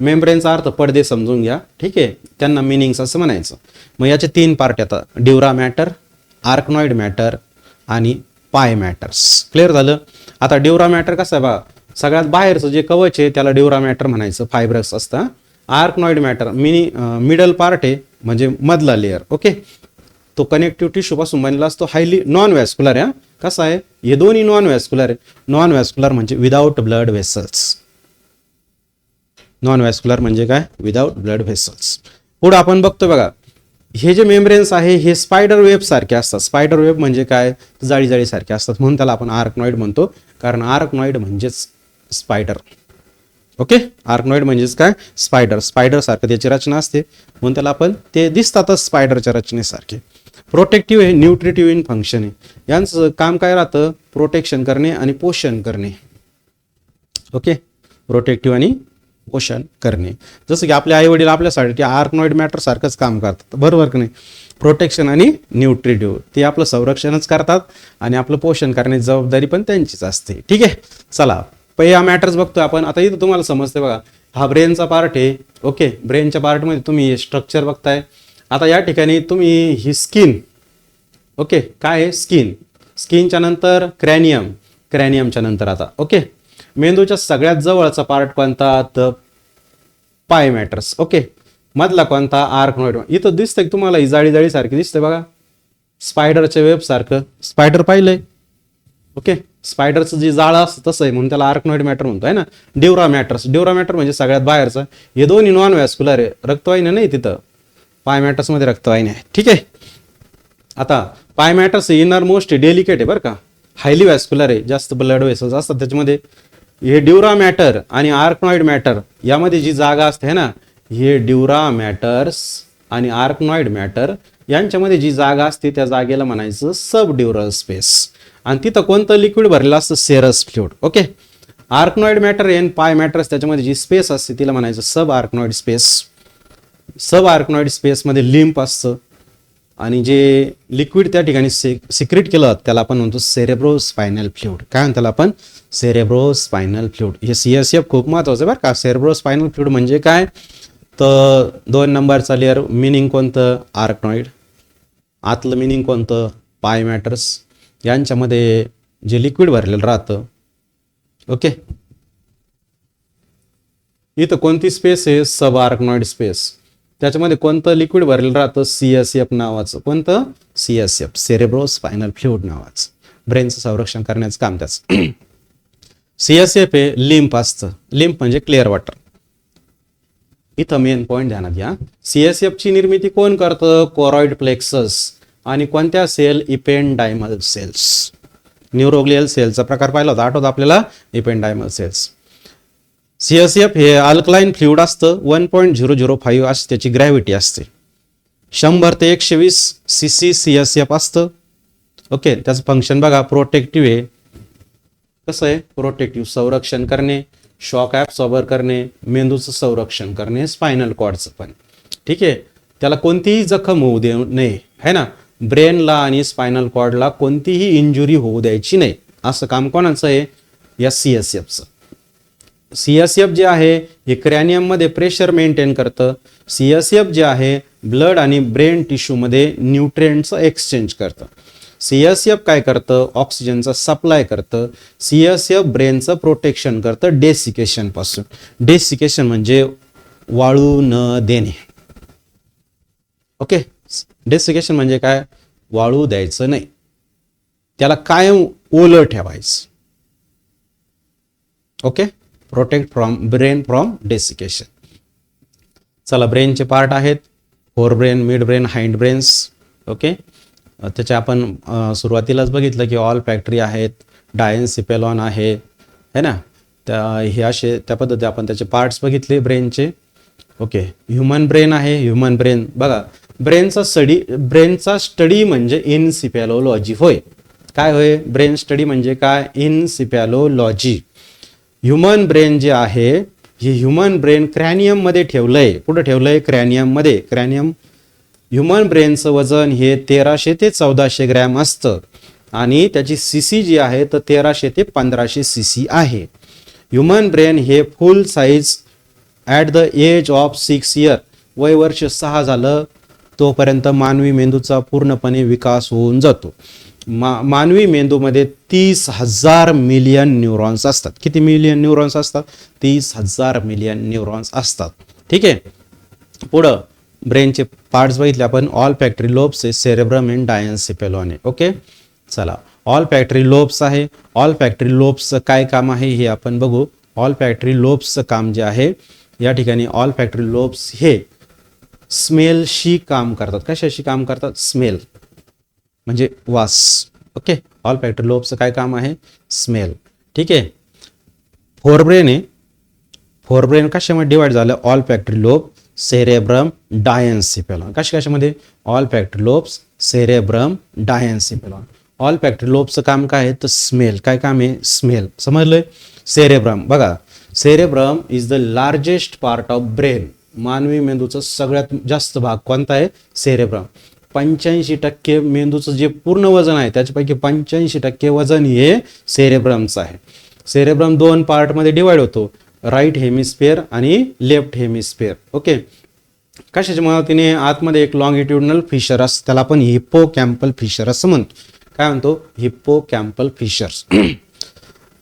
मेम्ब्रेनचा अर्थ पडदे समजून घ्या. ठीक आहे. त्यांना मिनिंग्स असं म्हणायचं. मग याचे 3 पार्ट येतात, ड्युरा मॅटर, आर्कनॉइड मॅटर आणि पाय मॅटर्स. क्लिअर झालं? आता ड्युरा मॅटर कसं आहे बघा, सगळ्यात बाहेरचं जे कवच आहे त्याला ड्युरा मॅटर म्हणायचं, फायब्रस असतं. आर्कनॉइड मॅटर मिडल पार्ट आहे म्हणजे मधला लेअर. ओके. तो कनेक्टिव्ह टिश्यू पासून बनलेला असतो, हायली नॉन व्हॅस्क्युलर आहे. कसा आहे? हे दोन्ही नॉन व्हॅस्क्युलर आहे. नॉन व्हॅस्क्युलर म्हणजे without blood vessels. Non vascular म्हणजे काय? Without blood vessels. पुढे आपण बघतो बघा, हे जे मेम्ब्रेन्स आहे हे स्पायडर वेब सारखे असतात. स्पायडर वेब म्हणजे काय? जाळी जाळी सारखे असतात, म्हणून त्याला आपण आर्कनॉइड म्हणतो. कारण आर्कनॉइड म्हणजेच स्पायडर. ओके. आर्कनॉइड म्हणजेच काय? स्पायडर. स्पायडर सारखं त्याची रचना असते, म्हणून त्याला आपण ते दिसतातच स्पायडरच्या रचनेसारखे. प्रोटेक्टिव्ह आहे, न्यूट्रिटिव्ह इन फंक्शन आहे. यांचं काम काय राहतं? प्रोटेक्शन करणे आणि पोषण करणे. ओके. प्रोटेक्टिव्ह आणि पोषण करणे. जसं की आपले आई वडील आपल्यासाठी आर्कनॉइड मॅटर सारखंच काम करतात, बरोबर की नाही? प्रोटेक्शन आणि न्यूट्रिटिव्ह, ते आपलं संरक्षणच करतात आणि आपलं पोषण करण्याची जबाबदारी पण त्यांचीच असते. ठीक आहे. चला, पहिले हा मॅटर्स बघतोय आपण. आता इथं तुम्हाला समजते बघा, हा ब्रेनचा पार्ट आहे. ओके. ब्रेनच्या पार्टमध्ये तुम्ही स्ट्रक्चर बघताय. आता या ठिकाणी तुम्ही ही स्किन. ओके. काय आहे? स्किन. स्किनच्या नंतर क्रॅनियम, क्रॅनियमच्या नंतर आता ओके मेंदूच्या सगळ्यात जवळचा पार्ट कोणता? तर पाय मॅटर्स. ओके. मधला कोणता? आर्कनॉइड. इथं दिसतंय तुम्हाला ही जाळी जाळी सारखी दिसते बघा, स्पायडरच्या वेब सारखं. स्पायडर पाहिलंय? ओके. स्पायडरचं जे जाळं असतं तसं आहे, म्हणून त्याला आर्कनॉइड मॅटर म्हणतो आहे ना. ड्युरा मॅटर्स. ड्युरा मॅटर म्हणजे सगळ्यात बाहेरचं. हे दोन्ही नॉन व्हॅस्क्युलर आहे, रक्तवाहिन्या नाही तिथं. पाय मॅटर्समध्ये रक्तवाहिन्या आहे. ठीक आहे. आता पाय मॅटर्स इनर मोस्ट डेलिकेट आहे बरं का, हायली व्हॅस्क्युलर आहे, जास्त ब्लड वेसल्स असतात त्याच्यामध्ये. हे ड्युरा मॅटर आणि आर्कनॉइड मॅटर यामध्ये जी जागा असते ना, हे ड्युरा मॅटर्स आणि आर्कनॉइड मॅटर यांच्यामध्ये जी जागा असते त्या जागेला म्हणायचं सब ड्युरल स्पेस. आणि तिथं कोणतं लिक्विड भरलेलं असतं? सेरस fluid. Okay. Arachnoid matter N पाय मॅटर्स त्याच्यामध्ये जी स्पेस असते तिला म्हणायचं सब आर्कनॉइड स्पेस. सब आर्कनॉइड स्पेसमध्ये लिम्फ असतं आणि जे लिक्विड त्या ठिकाणी सिक्रेट केलं त्याला आपण म्हणतो सेरेब्रो स्पायनल फ्लुइड. काय म्हणतो आपण? Cerebro spinal fluid. हे CSF खूप महत्वाचं बरं का. सेरेब्रो स्पायनल फ्लुइड म्हणजे काय? तर 2 नंबरचा लेअर मिनिंग कोणतं? आर्कनॉइड. आतलं मिनिंग कोणतं? पाय मॅटर्स. यांच्यामध्ये जे लिक्विड भरलेलं राहतं. ओके, इथं कोणती स्पेस आहे? सब आर्कनॉइड स्पेस. त्याच्यामध्ये कोणतं लिक्विड भरलेलं राहतं? CSF नावाचं. कोणतं? CSF, सेरेब्रो स्पायनल फ्लुइड नावाचं. ब्रेनचं संरक्षण करण्याचं काम त्याचं. CSF हे लिम्फ असतं. लिम्फ म्हणजे क्लिअर वॉटर. इथं मेन पॉईंट ध्यानात घ्या. CSF ची निर्मिती कोण करतं? Choroid plexus. आणि कोणत्या सेल? इपेंडायमल सेल्स. न्यूरोग्लियल सेलचा प्रकार पाहिला होता, आठवत आपल्याला? इपेंडायमल सेल्स. CSF हे अल्कलाइन फ्लुइड असतं. 1.005 अशी त्याची ग्रॅव्हिटी असते. 100 ते 120 cc CSF असतं. ओके, त्याचं फंक्शन बघा, प्रोटेक्टिव्ह आहे. कसं आहे? प्रोटेक्टिव्ह, संरक्षण करणे, शॉक ॲब्सॉर्बर करणे, मेंदूचं संरक्षण करणे, स्पायनल कॉर्डचं पण. ठीक आहे, त्याला कोणतीही जखम होऊ देऊ नये, है ना. ब्रेनला आणि स्पायनल कॉर्डला कोणतीही इंजुरी होऊ द्यायची नाही, असं काम कोणाचं आहे? या CSFचं. CSF जे आहे हे क्रॅनियममध्ये प्रेशर मेंटेन करतं. CSF जे आहे ब्लड आणि ब्रेन टिश्यूमध्ये न्यूट्रिएंटचं एक्सचेंज करतं. CSF काय करतं? ऑक्सिजनचा सप्लाय करतं. CSF ब्रेनचं प्रोटेक्शन करतं डेसिकेशन पासून. डेसिकेशन म्हणजे वाळू न देणे. ओके, डेसिकेशन म्हणजे काय? वाळू द्यायचं नाही, त्याला कायम ओलं ठेवायचं. Okay, protect from brain from desiccation. चला, ब्रेनचे पार्ट आहेत fore brain, mid brain, hind brains. Okay, त्याच्या आपण सुरुवातीलाच बघितलं की ऑल फॅक्टरी आहेत, डायन्सिपेलॉन आहे, है ना. हे असे त्या पद्धती आपण त्याचे पार्ट्स बघितले ब्रेनचे. ओके, ह्युमन ब्रेन आहे. ह्युमन ब्रेन बघा, ब्रेनचा स्टडी म्हणजे इन्सिपॅलोलॉजी होय. काय होय? ब्रेन स्टडी म्हणजे काय? इन्सिपॅलोलॉजी. ह्युमन ब्रेन जे आहे हे ह्युमन ब्रेन क्रॅनियम मध्ये ठेवलंय. कुठं ठेवलंय? क्रॅनियम मध्ये. क्रॅनियम. ह्युमन ब्रेनचं वजन हे 1300 ते 1400 ग्रॅम असतं आणि त्याची CC जी आहे तर 1300 ते 1500 CC आहे. ह्युमन ब्रेन हे full size at the age of 6 year, वय वर्ष 6 झालं तोपर्यंत मानवी मेंदूचा पूर्णपणे विकास होऊन जातो. मानवी मेंदूमध्ये 30,000 मिलियन न्यूरॉन्स असतात. किती मिलियन न्यूरॉन्स असतात? 30,000 मिलियन न्यूरॉन्स असतात. ठीक आहे, पुढं ब्रेनचे पार्ट्स बघितले आपण. ऑल फॅक्टरी लोब्स आहे, सेरेब्रम अँड डायन्सिपेलॉन आहे. ओके, चला, ऑल फॅक्टरी लोब्स आहे. ऑल फॅक्टरी लोब्सचं काय काम आहे हे आपण बघू. ऑल फॅक्टरी लोब्सचं काम जे आहे या ठिकाणी, ऑल फॅक्टरी लोब्स हे स्मेलशी काम करतात. कशाशी काम करतात? स्मेल म्हणजे वास. ओके, ऑल फॅक्टरी लोब्सचं काय काम आहे? स्मेल. ठीक आहे, फोरब्रेन आहे. फोरब्रेन कशामध्ये डिवाइड झालं? Olfactory lobe, cerebrum, diencephalon. कशामध्ये? Olfactory lobes, cerebrum, diencephalon. Olfactory लोबचं काम काय आहे? तर स्मेल. काय काम आहे? स्मेल. समजलंय? सेरेब्रम बघा, cerebrum is the largest part of brain. मानवी मेंदूचा सगळ्यात जास्त भाग कोणता आहे? सेरेब्रम. 85% मेंदूचं जे पूर्ण वजन आहे त्याच्यापैकी 85% वजन हे सेरेब्रमचं आहे. सेरेब्रम 2 पार्टमध्ये डिवाइड होतो, राईट हेमिस्फिअर आणि लेफ्ट हेमिस्फिअर. ओके, कशाच्या मदतीने? आतमध्ये एक लॉंगिट्युडनल फिशर असतं, त्याला आपण हिप्पोकॅम्पल फिशर असं म्हणतो. काय म्हणतो? Hippocampal fishers.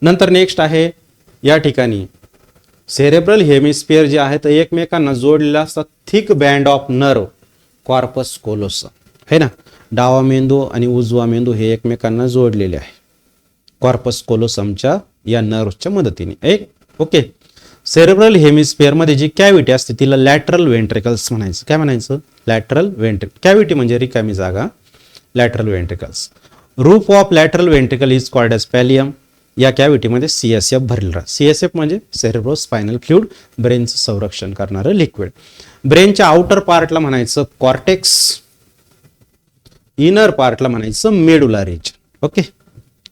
नंतर नेक्स्ट आहे या ठिकाणी सेरेब्रल हेमिस्फिअर जे आहे तर एकमेकांना जोडलेला असतात thick band of nerve, corpus callosum, है ना. डावा मेंदू आणि उजवा मेंदू हे एकमेकांना जोडलेले आहे कॉर्पस कोलोसमच्या या नर्वच्या मदतीने. ओके, सेरेब्रल हेमिस्फिअर मध्ये जी कॅव्हिटी असते तिला लॅटरल वेंट्रिकल्स म्हणायचं. काय म्हणायचं? Lateral ventricle. कॅव्हिटी म्हणजे रिकामी जागा, lateral ventricles. Roof of lateral ventricle is called as pallium. या कॅव्हिटीमध्ये CSF भरलेलं राहतं. CSF म्हणजे सेरेब्रो स्पायनल फ्लुइड, ब्रेनचं संरक्षण करणारं लिक्विड. ब्रेनच्या आउटर पार्टला म्हणायचं कॉर्टेक्स, इनर पार्टला म्हणायचं मेडुला रिजन. ओके,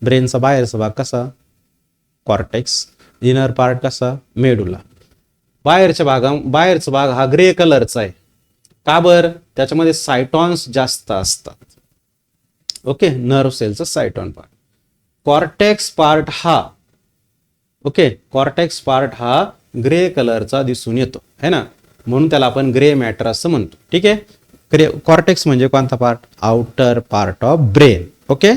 ब्रेनचा बाहेरचा भाग कसा? कॉर्टेक्स. इनर पार्ट कसा? मेडुला. बाहेरचा भाग हा ग्रे कलरचा आहे. का बरं? त्याच्यामध्ये सायटॉन्स जास्त असतात. ओके, नर्व सेलचा सायटॉन पार्ट. कॉर्टेक्स पार्ट हा, ओके, कॉर्टेक्स पार्ट हा ग्रे कलरचा दिसून येतो, है ना, म्हणून त्याला आपण ग्रे मॅटर असं म्हणतो. ठीक आहे, कॉर्टेक्स म्हणजे कोणता part? Outer part of brain. Okay,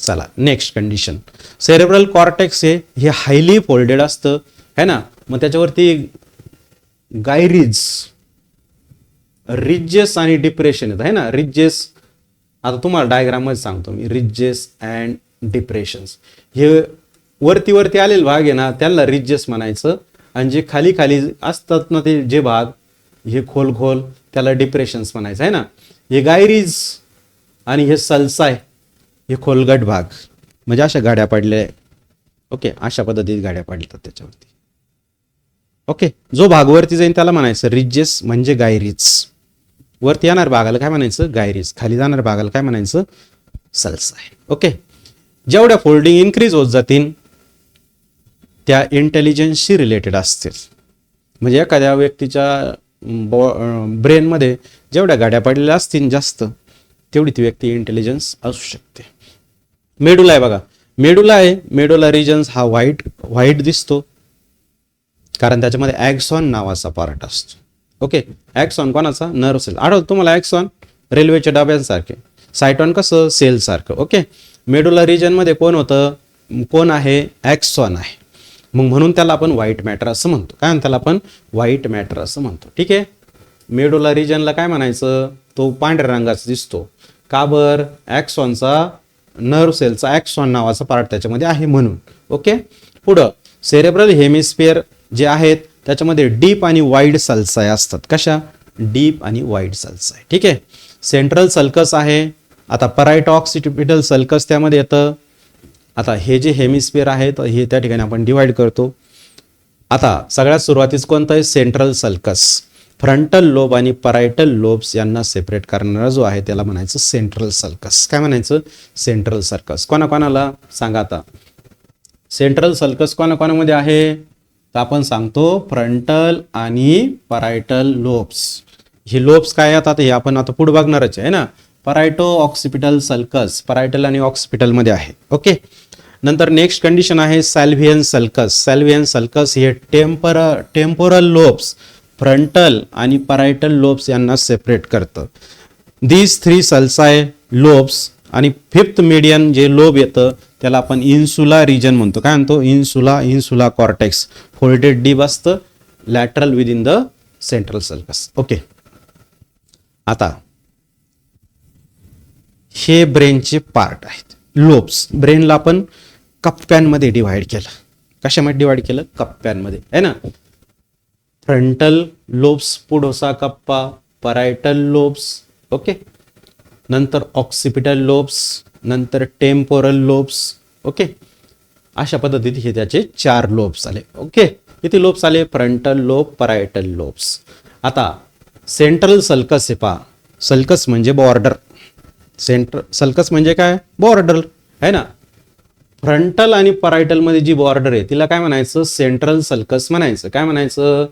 चला नेक्स्ट कंडिशन, सेरेब्रल कॉर्टेक्स हे हायली फोल्डेड असतं है ना, मग त्याच्यावरती गायरीज, रिजेस आणि डिप्रेशन येतं है ना. रिजेस आता तुम्हाला डायग्राम मध्ये सांगतो मी, रिजेस अँड डिप्रेशन्स. हे वरती वरती आलेले भाग आहे ना त्याला रिजेस म्हणायचं, आणि जे खाली खाली असतात ना ते जे भाग हे खोल खोल त्याला डिप्रेशन्स म्हणायचं आहे ना. हे गायरीज आणि हे सल्साय हे खोलगट भाग, म्हणजे अशा गाड्या पडल्या. ओके, अशा पद्धतीत गाड्या पडतात त्याच्यावरती. ओके, जो भाग वरती जाईल त्याला म्हणायचं रिजेस म्हणजे गायरीज. वरती येणार भागाला काय म्हणायचं गायरीज, खाली जाणार भागाला काय म्हणायचं सल्साय. ओके, जेवढ्या फोल्डिंग इन्क्रीज होत जातील त्या इंटेलिजन्सशी रिलेटेड असतील. म्हणजे एखाद्या व्यक्तीच्या ब्रेनमध्ये जेवढ्या गाड्या पडलेल्या असतील जास्त, तेवढी ती व्यक्ती इंटेलिजन्स असू शकते. मेडुला आहे बघा, मेडुला आहे, मेडुला रिजन्स हा व्हाईट दिसतो कारण त्याच्यामध्ये ॲक्सॉन नावाचा पार्ट असतो. ओके, ॲक्सॉन कोणाचा, नर्व सेल. आठवतं तुम्हाला ॲक्सॉन रेल्वेच्या डब्यांसारखे, सायटॉन कसं सेल सारखं. ओके, मेडुला रिजनमध्ये कोण होतं, कोण आहे, ॲक्सॉन आहे. मग म्हणून त्याला आपण व्हाईट मॅटर असं म्हणतो. काय त्याला आपण व्हाईट मॅटर असं म्हणतो. ठीक आहे, मेडुला रिजनला काय म्हणायचं, तो पांढऱ्या रंगाचा दिसतो का बर, ॲक्सॉनचा नर्व सेलचा ॲक्सॉन नावाचा पार्ट त्याच्यामध्ये आहे म्हणून. ओके, पुढं सेरेब्रल हेमिस्फिअर जे आहेत त्याच्यामध्ये डीप आणि वाईड सल्साय असतात. कशा, डीप आणि वाईड सल्साय. ठीक आहे, सेंट्रल सल्कस आहे. आता पराइटो ऑक्सिपिटल सल्कस त्यामध्ये येतं. आता हे जे हेमिस्फिअर आहे तर हे त्या ठिकाणी आपण डिवाइड करतो. आता सगळ्यात सुरुवातीस कोणतं आहे, सेंट्रल सल्कस. फ्रंटल लोब आणि परायटल लोब्स यांना सेपरेट करणारा जो आहे त्याला म्हणायचं सेंट्रल सल्कस. काय म्हणायचं, सेंट्रल सल्कस. कोणाकोणाला सांगा आता, सेंट्रल सल्कस कोणाकोणामध्ये आहे तर आपण सांगतो फ्रंटल आणि परायटल लोब्स. हे लोब्स काय आहेत आता हे आपण आता पुढे बघणारच आहे ना. परायटो ऑक्सिपिटल सल्कस परायटल आणि ऑक्सिपिटल मध्ये आहे. ओके, नंतर नेक्स्ट कंडिशन आहे सॅल्व्हियन सल्कस. सॅल्व्हियन सल्कस हे टेम्पोरल लोब्स, फ्रंटल आणि परायटल लोब्स यांना सेपरेट करतं. दीज 3 सल्साय लोब्स आणि 5th मीडियन जे लोब येतं त्याला आपण इन्सुला रिजन म्हणतो. काय म्हणतो, इन्सुला कॉर्टेक्स. फोल्डेड डीप असतं, lateral with in the central sulcus. Okay, आता हे ब्रेनचे पार्ट आहेत लोब्स. ब्रेनला आपण कप्प्यांमध्ये डिवाइड केलं. कशामध्ये डिवाइड केलं, कप्प्यांमध्ये आहे ना. फ्रंटल लोब्स पुढोसा कप्पा, परायटल लोब्स. ओके, नंतर ऑक्सिपिटल लोब्स, नंतर टेम्पोरल लोब्स. ओके, अशा पद्धतीत हे त्याचे 4 लोब्स आले. ओके, किती लोब्स आले, फ्रंटल लोब, परायटल लोब्स. आता सेंट्रल सल्कस हे पहा, सल्कस म्हणजे बॉर्डर. सल्कस म्हणजे काय, बॉर्डर आहे ना. फ्रंटल आणि परायटल मध्ये जी बॉर्डर आहे तिला काय म्हणायचं, सेंट्रल सल्कस म्हणायचं. काय म्हणायचं,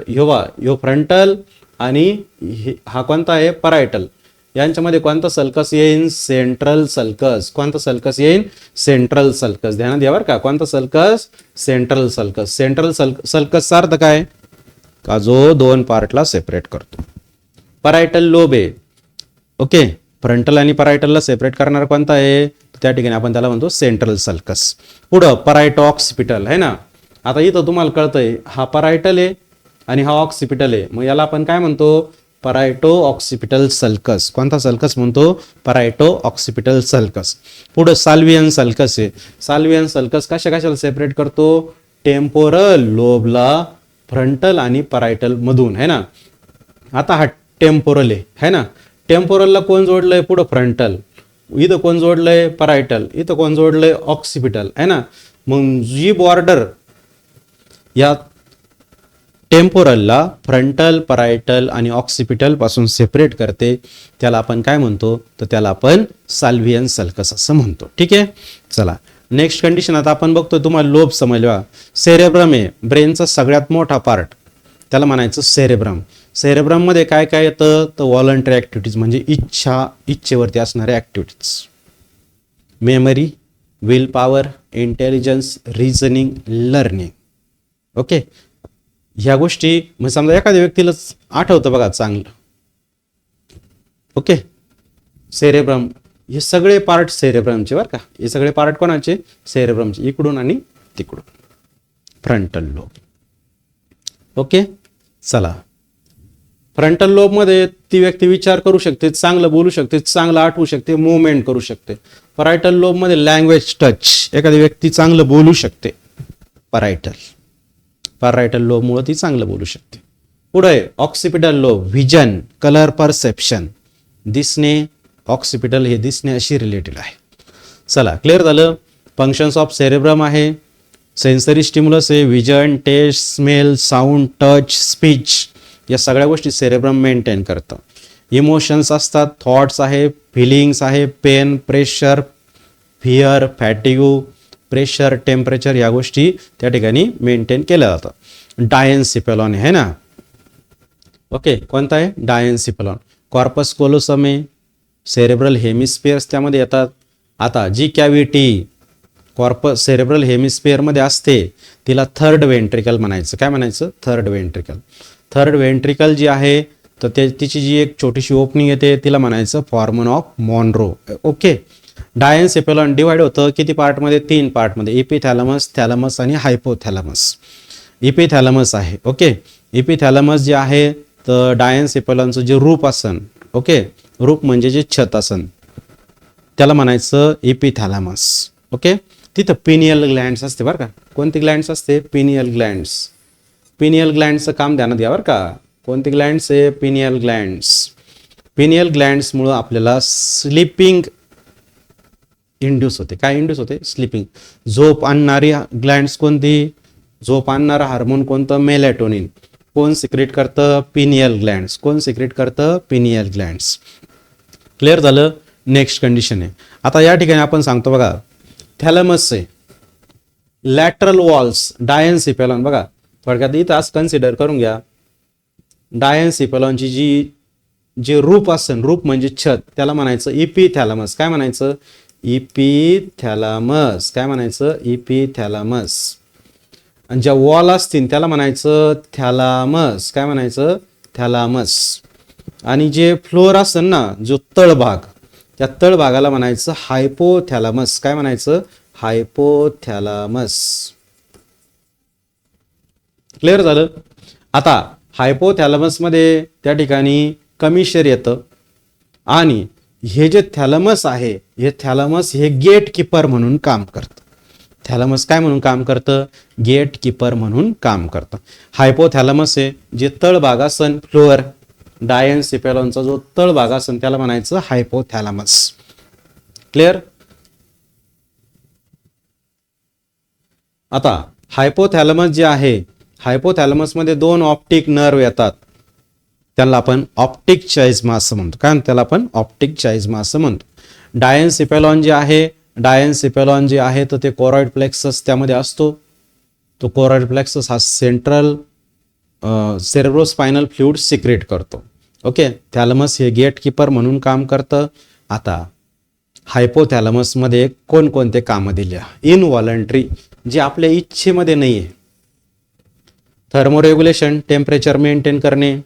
ह्यो फ्रंटल आणि हा कोणता आहे, परायटल. यांच्यामध्ये कोणता सल्कस येईल, सेंट्रल सल्कस. कोणता सल्कस येईल, सेंट्रल सल्कस. ध्यानात घ्या बरं का, कोणता सल्कस, सेंट्रल सल्कस. सेंट्रल सल्कसचा अर्थ काय, का जो 2 पार्टला सेपरेट करतो. परायटल लोब आहे. ओके, फ्रंटल आणि परायटलला सेपरेट करणार कोणता आहे, त्या ठिकाणी आपण त्याला म्हणतो सेंट्रल सल्कस. पुढं परायटो ऑक्सिपिटल आहे ना. आता इथं तुम्हाला कळतंय हा परायटल आहे आणि हा ऑक्सिपिटल आहे, मग याला आपण काय म्हणतो, परायटो ऑक्सिपिटल सल्कस. कोणता सल्कस म्हणतो, परायटो ऑक्सिपिटल सल्कस. पुढं साल्व्हियन सल्कस आहे. साल्व्हियन सल्कस कशाला सेपरेट करतो, टेम्पोरल लोबला फ्रंटल आणि परायटल मधून आहे ना. आता हा टेम्पोरल आहे ना. टेम्पोरलला कोण जोडलंय, पुढं फ्रंटल. इथं कोण जोडलंय, परायटल. इथं कोण जोडलंय, ऑक्सिपिटल आहे ना. मग जी बॉर्डर या टेम्पोरलला फ्रंटल, परायटल आणि ऑक्सिपिटल पासून सेपरेट करते त्याला आपण काय म्हणतो, तर त्याला आपण साल्व्हियन सल्कस असं म्हणतो. ठीक आहे, चला नेक्स्ट कंडिशन. आता आपण बघतो, तुम्हाला लोब समजवा. सेरेब्रम आहे ब्रेनचा सगळ्यात मोठा पार्ट, त्याला म्हणायचं सेरेब्रम. सेरेब्रम मध्ये काय काय येतं, तर व्हॉलंटरी ऍक्टिव्हिटीज म्हणजे इच्छेवरती असणाऱ्या activities. Memory, will power, intelligence, reasoning, learning. Okay, ह्या गोष्टी म्हणजे समजा एखाद्या व्यक्तीलाच आठवतं बघा चांगलं. ओके, सेरेब्रम हे सगळे पार्ट सेरेब्रमचे बरं का, हे सगळे पार्ट कोणाचे? सेरेब्रमचे, इकडून आणि तिकडून, फ्रंटल लोब. ओके, चला. फ्रंटल लोब मध्ये ती व्यक्ती विचार करू शकते, चांगलं बोलू शकते, चांगलं आठवू शकते, मुवमेंट करू शकते. परायटल लोब मध्ये लँग्वेज टच, एखादी व्यक्ती चांगलं बोलू शकते. परायटल लोब मुळे ती चांगलं बोलू शकते. पुढे occipital lobe, vision, colour perception, दिसणे. ऑक्सिपिटल हे दिसण्याशी रिलेटेड आहे. चला, क्लिअर झालं. फंक्शन्स ऑफ सेरेब्रम आहे, सेन्सरी स्टिम्युलस आहे, vision, taste, smell, sound, touch, speech, या सगळ्या गोष्टी सेरेब्रम मेंटेन करतं. इमोशन्स असतात, थॉट्स आहे, फिलिंग्स आहे, pain, pressure, fear, fatigue, pressure, temperature, या गोष्टी त्या ठिकाणी मेंटेन केल्या जातात. डायन्सिफेलॉन आहे ना, ओके, कोणता आहे? डायन्सिफेलॉन. कॉर्पस कोलोसम आहे, सेरेब्रल हेमिस्फिअर्स त्यामध्ये येतात. आता जी कॅव्हिटी कॉर्पस सेरेब्रल हेमिस्फिअरमध्ये असते तिला थर्ड वेंट्रिकल म्हणायचं. काय म्हणायचं? Third ventricle. थर्ड वेंट्रिकल जी आहे तर तिची जी एक छोटीशी ओपनिंग येते तिला म्हणायचं foramen of Monro. Okay, diencephalon divide होतं किती पार्टमध्ये? 3 पार्टमध्ये, इपिथॅलमस, थॅलमस आणि हायपोथॅलमस. इपिथॅलमस आहे, ओके. इपिथॅलमस जे आहे तर डायन्सेफेलॉनचं जे रूप असन, ओके, रूप म्हणजे जे छत असन त्याला म्हणायचं इपिथॅलमस. ओके, तिथं पिनियल ग्लँड्स असते बरं का. कोणती ग्लँड्स असते? Pineal glands. पिनियल ग्लँड्सचं काम ध्यानात घ्या बरं का. कोणती ग्लँड्स आहे? Pineal glands. पिनियल ग्लँड्समुळं आपल्याला स्लीपिंग इंड्यूस होते. काय इंड्यूस होते? स्लीपिंग. झोप आणणारी ग्लँड्स कोणती? झोप आणणारा हार्मोन कोणतं? मेलॅटोनिन. कोण सिक्रेट करतं? Pineal glands. कोण सिक्रेट करतं? Pineal glands. क्लिअर झालं. नेक्स्ट कंडिशन आहे. आता या ठिकाणी आपण सांगतो बघा, थॅलमस आहे, लॅटरल वॉल्स, डायन्सिफेलॉन. बघा थोडक्यात इथं आज कन्सिडर करून घ्या, डायन्सिफेलॉनची जे रूप असेल, रूप म्हणजे छत, त्याला म्हणायचं इपिथॅलमस. काय म्हणायचं? इपिथॅलमस. काय म्हणायचं? इपिथॅलमस. आणि ज्या वॉल असतील त्याला म्हणायचं थॅलामस. काय म्हणायचं? थॅलामस. आणि जे फ्लोअर असेल ना, जो तळभाग, त्या तळभागाला म्हणायचं हायपोथॅलामस. काय म्हणायचं? हायपोथॅलामस. क्लिअर झालं. आता हायपोथॅलामस मध्ये त्या ठिकाणी कमिशर येतं आणि हे जे थॅलमस आहे, हे थॅलमस हे गेट कीपर म्हणून काम करतं. थॅलमस काय म्हणून काम करतं? गेट कीपर म्हणून काम करतं. हायपोथॅलमस आहे, जे तळभाग असन, फ्लोअर, डायन्सिफेलॉनचा जो तळभाग असन त्याला म्हणायचं हायपोथॅलमस. क्लिअर. आता हायपोथॅलमस जे आहे, हायपोथॅलमस मध्ये 2 ऑप्टिक नर्व येतात, त्याला आपण ऑप्टिक चाइज्मा असं म्हणतो. काय त्याला आपण ऑप्टिक चाइज्मा असं म्हणतो. डायन्सिफेलॉन जे आहे, डायन्सिफेलॉन जे आहे तर ते कोरॉइड प्लेक्सस त्यामध्ये असतो. तो कोरॉइड प्लेक्सस हा सेंट्रल सेरेब्रोस्पायनल फ्लुइड सिक्रेट करतो. ओके, थॅलमस हे गेट कीपर म्हणून काम करतं. आता हायपोथॅलमस मध्ये कोणकोणते कामं दिल्या? इनव्हॉलंटरी, जे आपल्या इच्छेमध्ये नाही आहे. थर्मोरेग्युलेशन, टेम्परेचर मेंटेन करणे,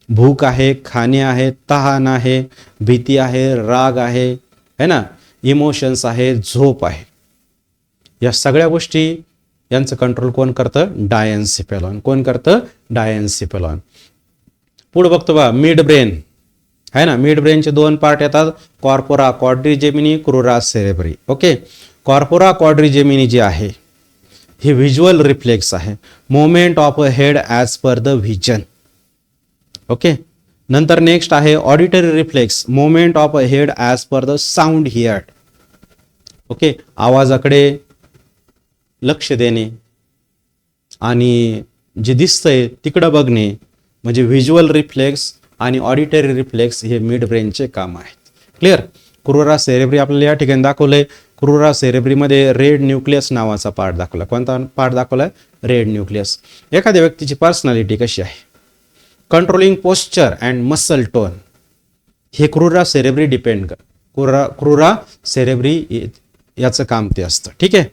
भूक आहे, खाणे आहे, तहान आहे, भीती आहे, राग आहे, है ना, इमोशन्स आहे, झोप आहे, या सगळ्या गोष्टी यांचं कंट्रोल कोण करतं? डायन्सिफेलॉन. कोण करतं? डायन्सिफेलॉन. पुढे बघतो बा, मिड ब्रेन आहे ना. मिड ब्रेनचे 2 पार्ट येतात, corpora quadrigemina, crura cerebri. Okay, corpora quadrigemina जे आहे हे व्हिज्युअल रिफ्लेक्स आहे, moment of a head as per the vision. Okay, नंतर नेक्स्ट आहे auditory reflex, moment of a head as per the sound heard. Okay, आवाजाकडे लक्ष देणे आणि जे दिसतंय तिकडं बघणे, म्हणजे व्हिज्युअल रिफ्लेक्स आणि ऑडिटरी रिफ्लेक्स हे मिड ब्रेनचे काम आहेत. क्लिअर. क्रुरा सेरेब्री आपल्याला या ठिकाणी दाखवलंय. क्रुरा सेरेब्रीमध्ये रेड न्यूक्लियस नावाचा पार्ट दाखवला. कोणता पार्ट दाखवलाय? Red nucleus. एखाद्या व्यक्तीची पर्सनॅलिटी कशी आहे, controlling posture and muscle tone, हे क्रुरा सेरेब्री डिपेंड कर. क्रुरा सेरेब्री याचं काम ते असतं. ठीक आहे.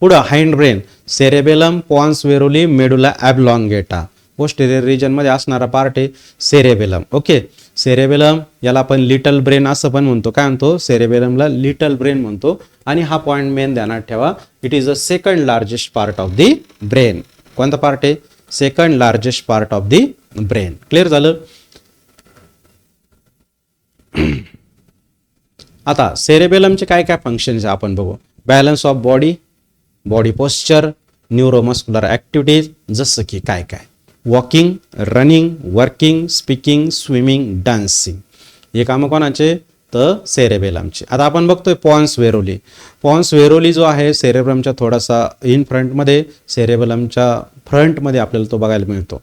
पुढं hind brain, cerebellum, pons varolii, medulla oblongata. Posterior region मध्ये असणारा पार्ट आहे सेरेबेलम. ओके, सेरेबेलम याला आपण लिटल ब्रेन असं पण म्हणतो. काय म्हणतो? सेरेबेलमला लिटल ब्रेन म्हणतो. आणि हा पॉईंट मेन ध्यानात ठेवा, it is the second largest part of the brain. कोणता पार्ट आहे? Second largest part of the brain. Clear झालं? आता सेरेबेलमचे काय काय फंक्शन्स आपण बघू. Balance of body, body posture, neuromuscular activities, जसं की काय काय walking, running, working, speaking, swimming, dancing, हे कामं कोणाचे? तर सेरेबेलमचे. आता आपण बघतोय पॉन्स वेरोली. पॉन्स वेरोली जो आहे सेरेब्रमच्या थोडासा इन फ्रंटमध्ये, सेरेबेलमच्या फ्रंटमध्ये आपल्याला तो बघायला मिळतो.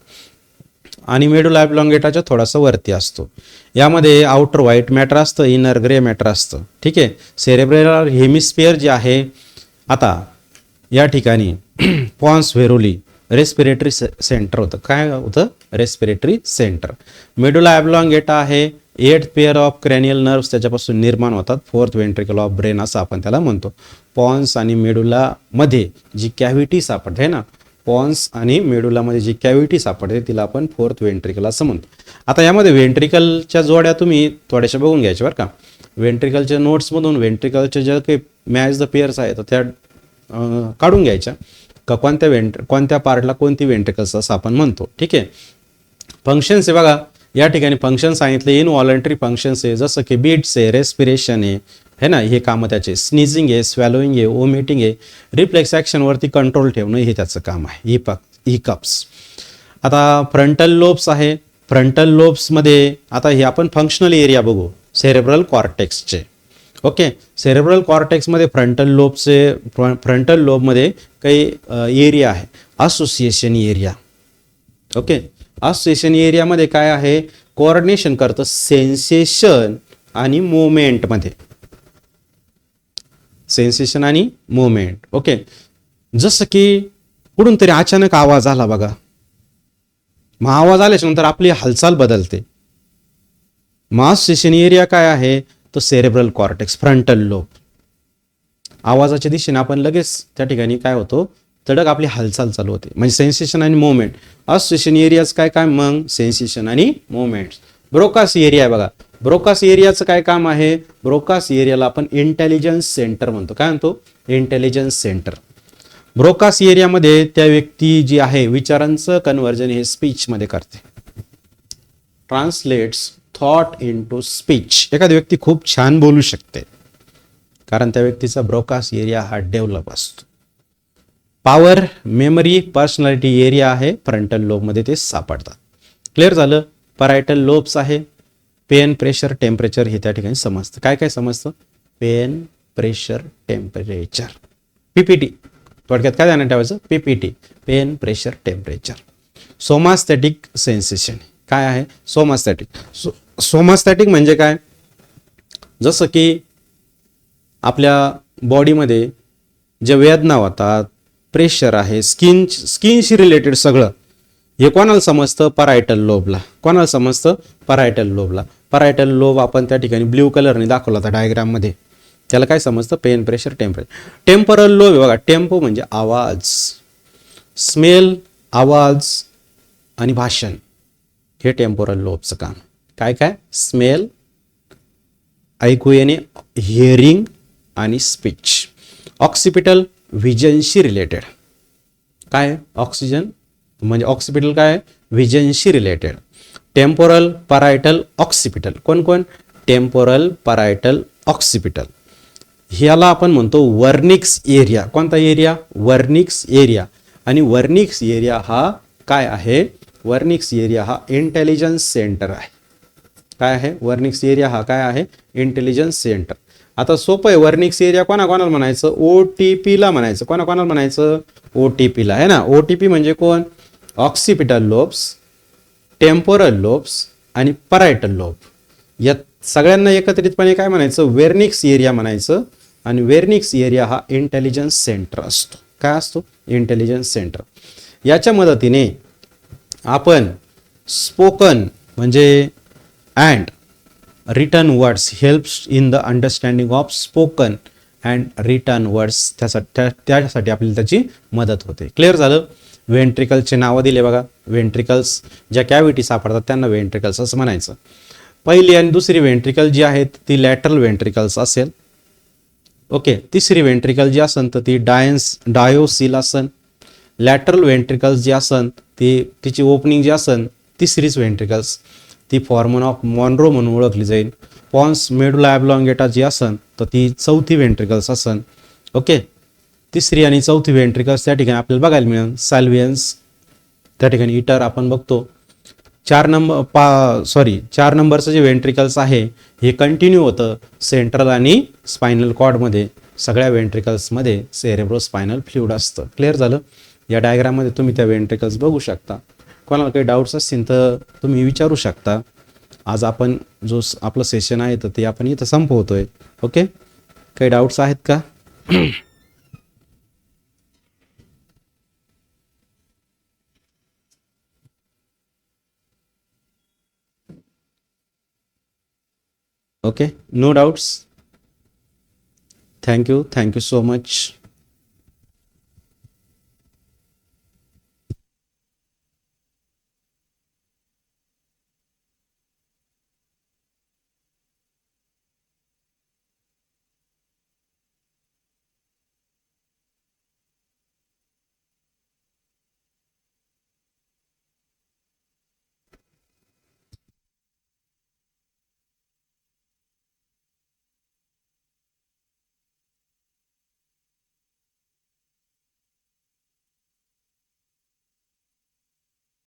आणि मेडुला ऑब्लॉंगेटाच्या थोडासा वरती असतो. यामध्ये आउटर व्हाईट मॅटर असतं, इनर ग्रे मॅटर असतं. ठीक आहे. सेरेब्रल हेमिस्फिअर जे आहे, आता या ठिकाणी पॉन्स व्हेरोली रेस्पिरेटरी सेंटर होतं. काय होतं? Respiratory centre. मेडुला ऑब्लॉंगेटा आहे, 8th pair of cranial nerves त्याच्यापासून निर्माण होतात. 4th वेंट्रिकल ऑफ ब्रेन असं आपण त्याला म्हणतो. पॉन्स आणि मेडुला मध्ये जी कॅव्हिटी सापडते ना, पॉन्स आणि मेडुलामध्ये जी कॅव्हिटी सापडते तिला आपण 4th वेंट्रिकल असं म्हणतो. आता यामध्ये वेंट्रिकलच्या जोड्या तुम्ही थोड्याशा बघून घ्यायच्या बरं का. वेंट्रिकलच्या नोट्समधून वेंट्रिकलच्या ज्या काही मॅच द पेअर्स आहेत त्या काढून घ्यायच्या का कोणत्या पार्टला कोणती वेंट्रिकल्स असं आपण म्हणतो. ठीक आहे. फंक्शन्स आहे बघा, या ठिकाणी फंक्शन सांगितले. इनव्हॉलंटरी फंक्शन्स आहे, जसं की बीट्स आहे, रेस्पिरेशन आहे ना, हे कामं त्याचे. स्नीजिंग आहे, स्वॅलोईंग आहे, ओमिटिंग आहे, रिफ्लेक्स ॲक्शनवरती कंट्रोल ठेवणं हे त्याचं काम आहे. हिकअप्स. आता फ्रंटल लोब्स आहे. फ्रंटल लोब्समध्ये आता हे आपण फंक्शनल एरिया बघू सेरेब्रल कॉर्टेक्सचे. ओके. सेरेब्रल कॉर्टेक्समध्ये फ्रंटल लोबमध्ये काही एरिया आहे, असोसिएशन एरिया. ओके. असोसिएशन एरियामध्ये काय आहे? कोऑर्डिनेशन करतं सेन्सेशन आणि मुवमेंटमध्ये. सेन्सेशन आणि मुवमेंट. ओके. जसं की कुठून तरी अचानक आवाज आला बघा, मग आवाज आल्याच्यानंतर आपली हालचाल बदलते. मग असोसिएशन एरिया काय आहे? तो सेरेब्रल कॉर्टेक्स, फ्रंटल लोब. आवाजाच्या दिशेने आपण लगेच त्या ठिकाणी काय होतो? तडक आपली हालचाल चालू होते. म्हणजे सेन्सेशन आणि मुवमेंट. असोसिएशन एरियाज काय काय? मग सेन्सेशन आणि मुवमेंट. ब्रोकास एरिया आहे बघा. ब्रोकास एरियाचं काय काम आहे? ब्रोकास एरियाला आपण इंटेलिजन्स सेंटर म्हणतो. काय म्हणतो? Intelligence centre. ब्रोकास एरियामध्ये त्या व्यक्ती जी आहे विचारांचं कन्व्हर्जन हे स्पीचमध्ये करते. Translates thought into speech. एखादी व्यक्ती खूप छान बोलू शकते कारण त्या व्यक्तीचा ब्रोकास एरिया हा डेव्हलप असतो. पॉवर, मेमरी, पर्सनॅलिटी एरिया आहे फ्रंटल लोबमध्ये ते सापडतात. क्लिअर झालं? परायटल लोब्स आहे. पेन, प्रेशर, टेम्परेचर हे त्या ठिकाणी समजतं. काय काय समजतं? Pain, pressure, temperature. पीपीटी थोडक्यात काय ध्यानात ठेवायचं? PPT, pain, pressure, temperature. Somaesthetic sensation काय आहे? सोमास्थेटिक. सोमास्थेटिक म्हणजे काय? जसं की आपल्या बॉडीमध्ये ज्या वेदना होतात, प्रेशर आहे, स्किनशी रिलेटेड सगळं हे कोणाला समजतं? परायटल लोबला. कोणाला समजतं? परायटल लोबला. परायटल लोब आपण त्या ठिकाणी ब्ल्यू कलरने दाखवला होता डायग्राममध्ये. त्याला काय समजतं? Pain, pressure, temperature. Temporal lobe बघा. टेम्पो म्हणजे आवाज, स्मेल, आवाज आणि भाषण, हे टेम्पोरल लोबचं काम. काय काय? स्मेल, ऐकू येणे, हिअरिंग आणि स्पीच. ऑक्सिपिटल व्हिजनशी रिलेटेड. काय? ऑक्सिजन म्हणजे ऑक्सिपिटल काय? व्हिजनशी रिलेटेड. Temporal, parietal, occipital. कोण कोण? Temporal, parietal, occipital. ह्याला आपण म्हणतो वर्निक्स एरिया. कोणता एरिया? Wernicke's area. आणि वर्निक्स एरिया हा काय आहे? वर्निक्स एरिया हा इंटेलिजन्स सेंटर आहे. काय आहे? वर्निक्स एरिया हा काय आहे? Intelligence centre. आता सोपं आहे. वर्निक्स एरिया कोणाला म्हणायचं? OTPला म्हणायचं. कोणाला म्हणायचं? OTPला आहे ना. OTP म्हणजे कोण? ऑक्सिपिटल लोब्स, टेम्पोरल लोब्स आणि परायटल लोब. या सगळ्यांना एकत्रितपणे काय म्हणायचं? वेर्निक्स एरिया म्हणायचं. आणि वेर्निक्स एरिया हा इंटेलिजन्स सेंटर असतो. काय असतो? Intelligence centre. याच्या मदतीने आपण स्पोकन म्हणजे and written words helps in the understanding of spoken and written words त्यासाठी आपल्याला त्याची मदत होते. क्लिअर झालं? वेंट्रिकलचे नावं दिले बघा. वेंट्रिकल्स ज्या कॅव्हिटी सापडतात त्यांना वेंट्रिकल्स असं म्हणायचं. पहिली आणि दुसरी वेंट्रिकल जी आहेत ती लॅटरल वेंट्रिकल्स असेल. ओके, तिसरी वेंट्रिकल जी असन तर ती डायोसिल असन. लॅटरल वेंट्रिकल्स जी असन ती तिची ओपनिंग जी असन तिसरीच वेंट्रिकल्स ती फॉर्मन ऑफ मॉनरो म्हणून ओळखली जाईल. पॉन्स मेडुला ॲब्लॉंगेटा जी असन तर ती चौथी वेंट्रिकल्स असन. ओके, तिसरी आणि चौथी वेंट्रिकल्स त्या ठिकाणी आपल्याला बघायला मिळेल. सॅल्वियन्स त्या ठिकाणी इटर आपण बघतो. 4 नंबरचं जे वेंट्रिकल्स आहे हे कंटिन्यू होतं सेंट्रल आणि स्पायनल कॉर्डमध्ये. सगळ्या वेंट्रिकल्समध्ये सेरेब्रो स्पायनल फ्लुइड असतं. क्लिअर झालं. या डायग्राममध्ये तुम्ही त्या वेंट्रिकल्स बघू शकता. कोणाला काही डाऊट्स असतील तर तुम्ही विचारू शकता. आज आपण जो आपलं सेशन आहे तर ते आपण इथं संपवतोय. ओके, काही डाऊट्स आहेत का? Okay, no doubts. Thank you so much.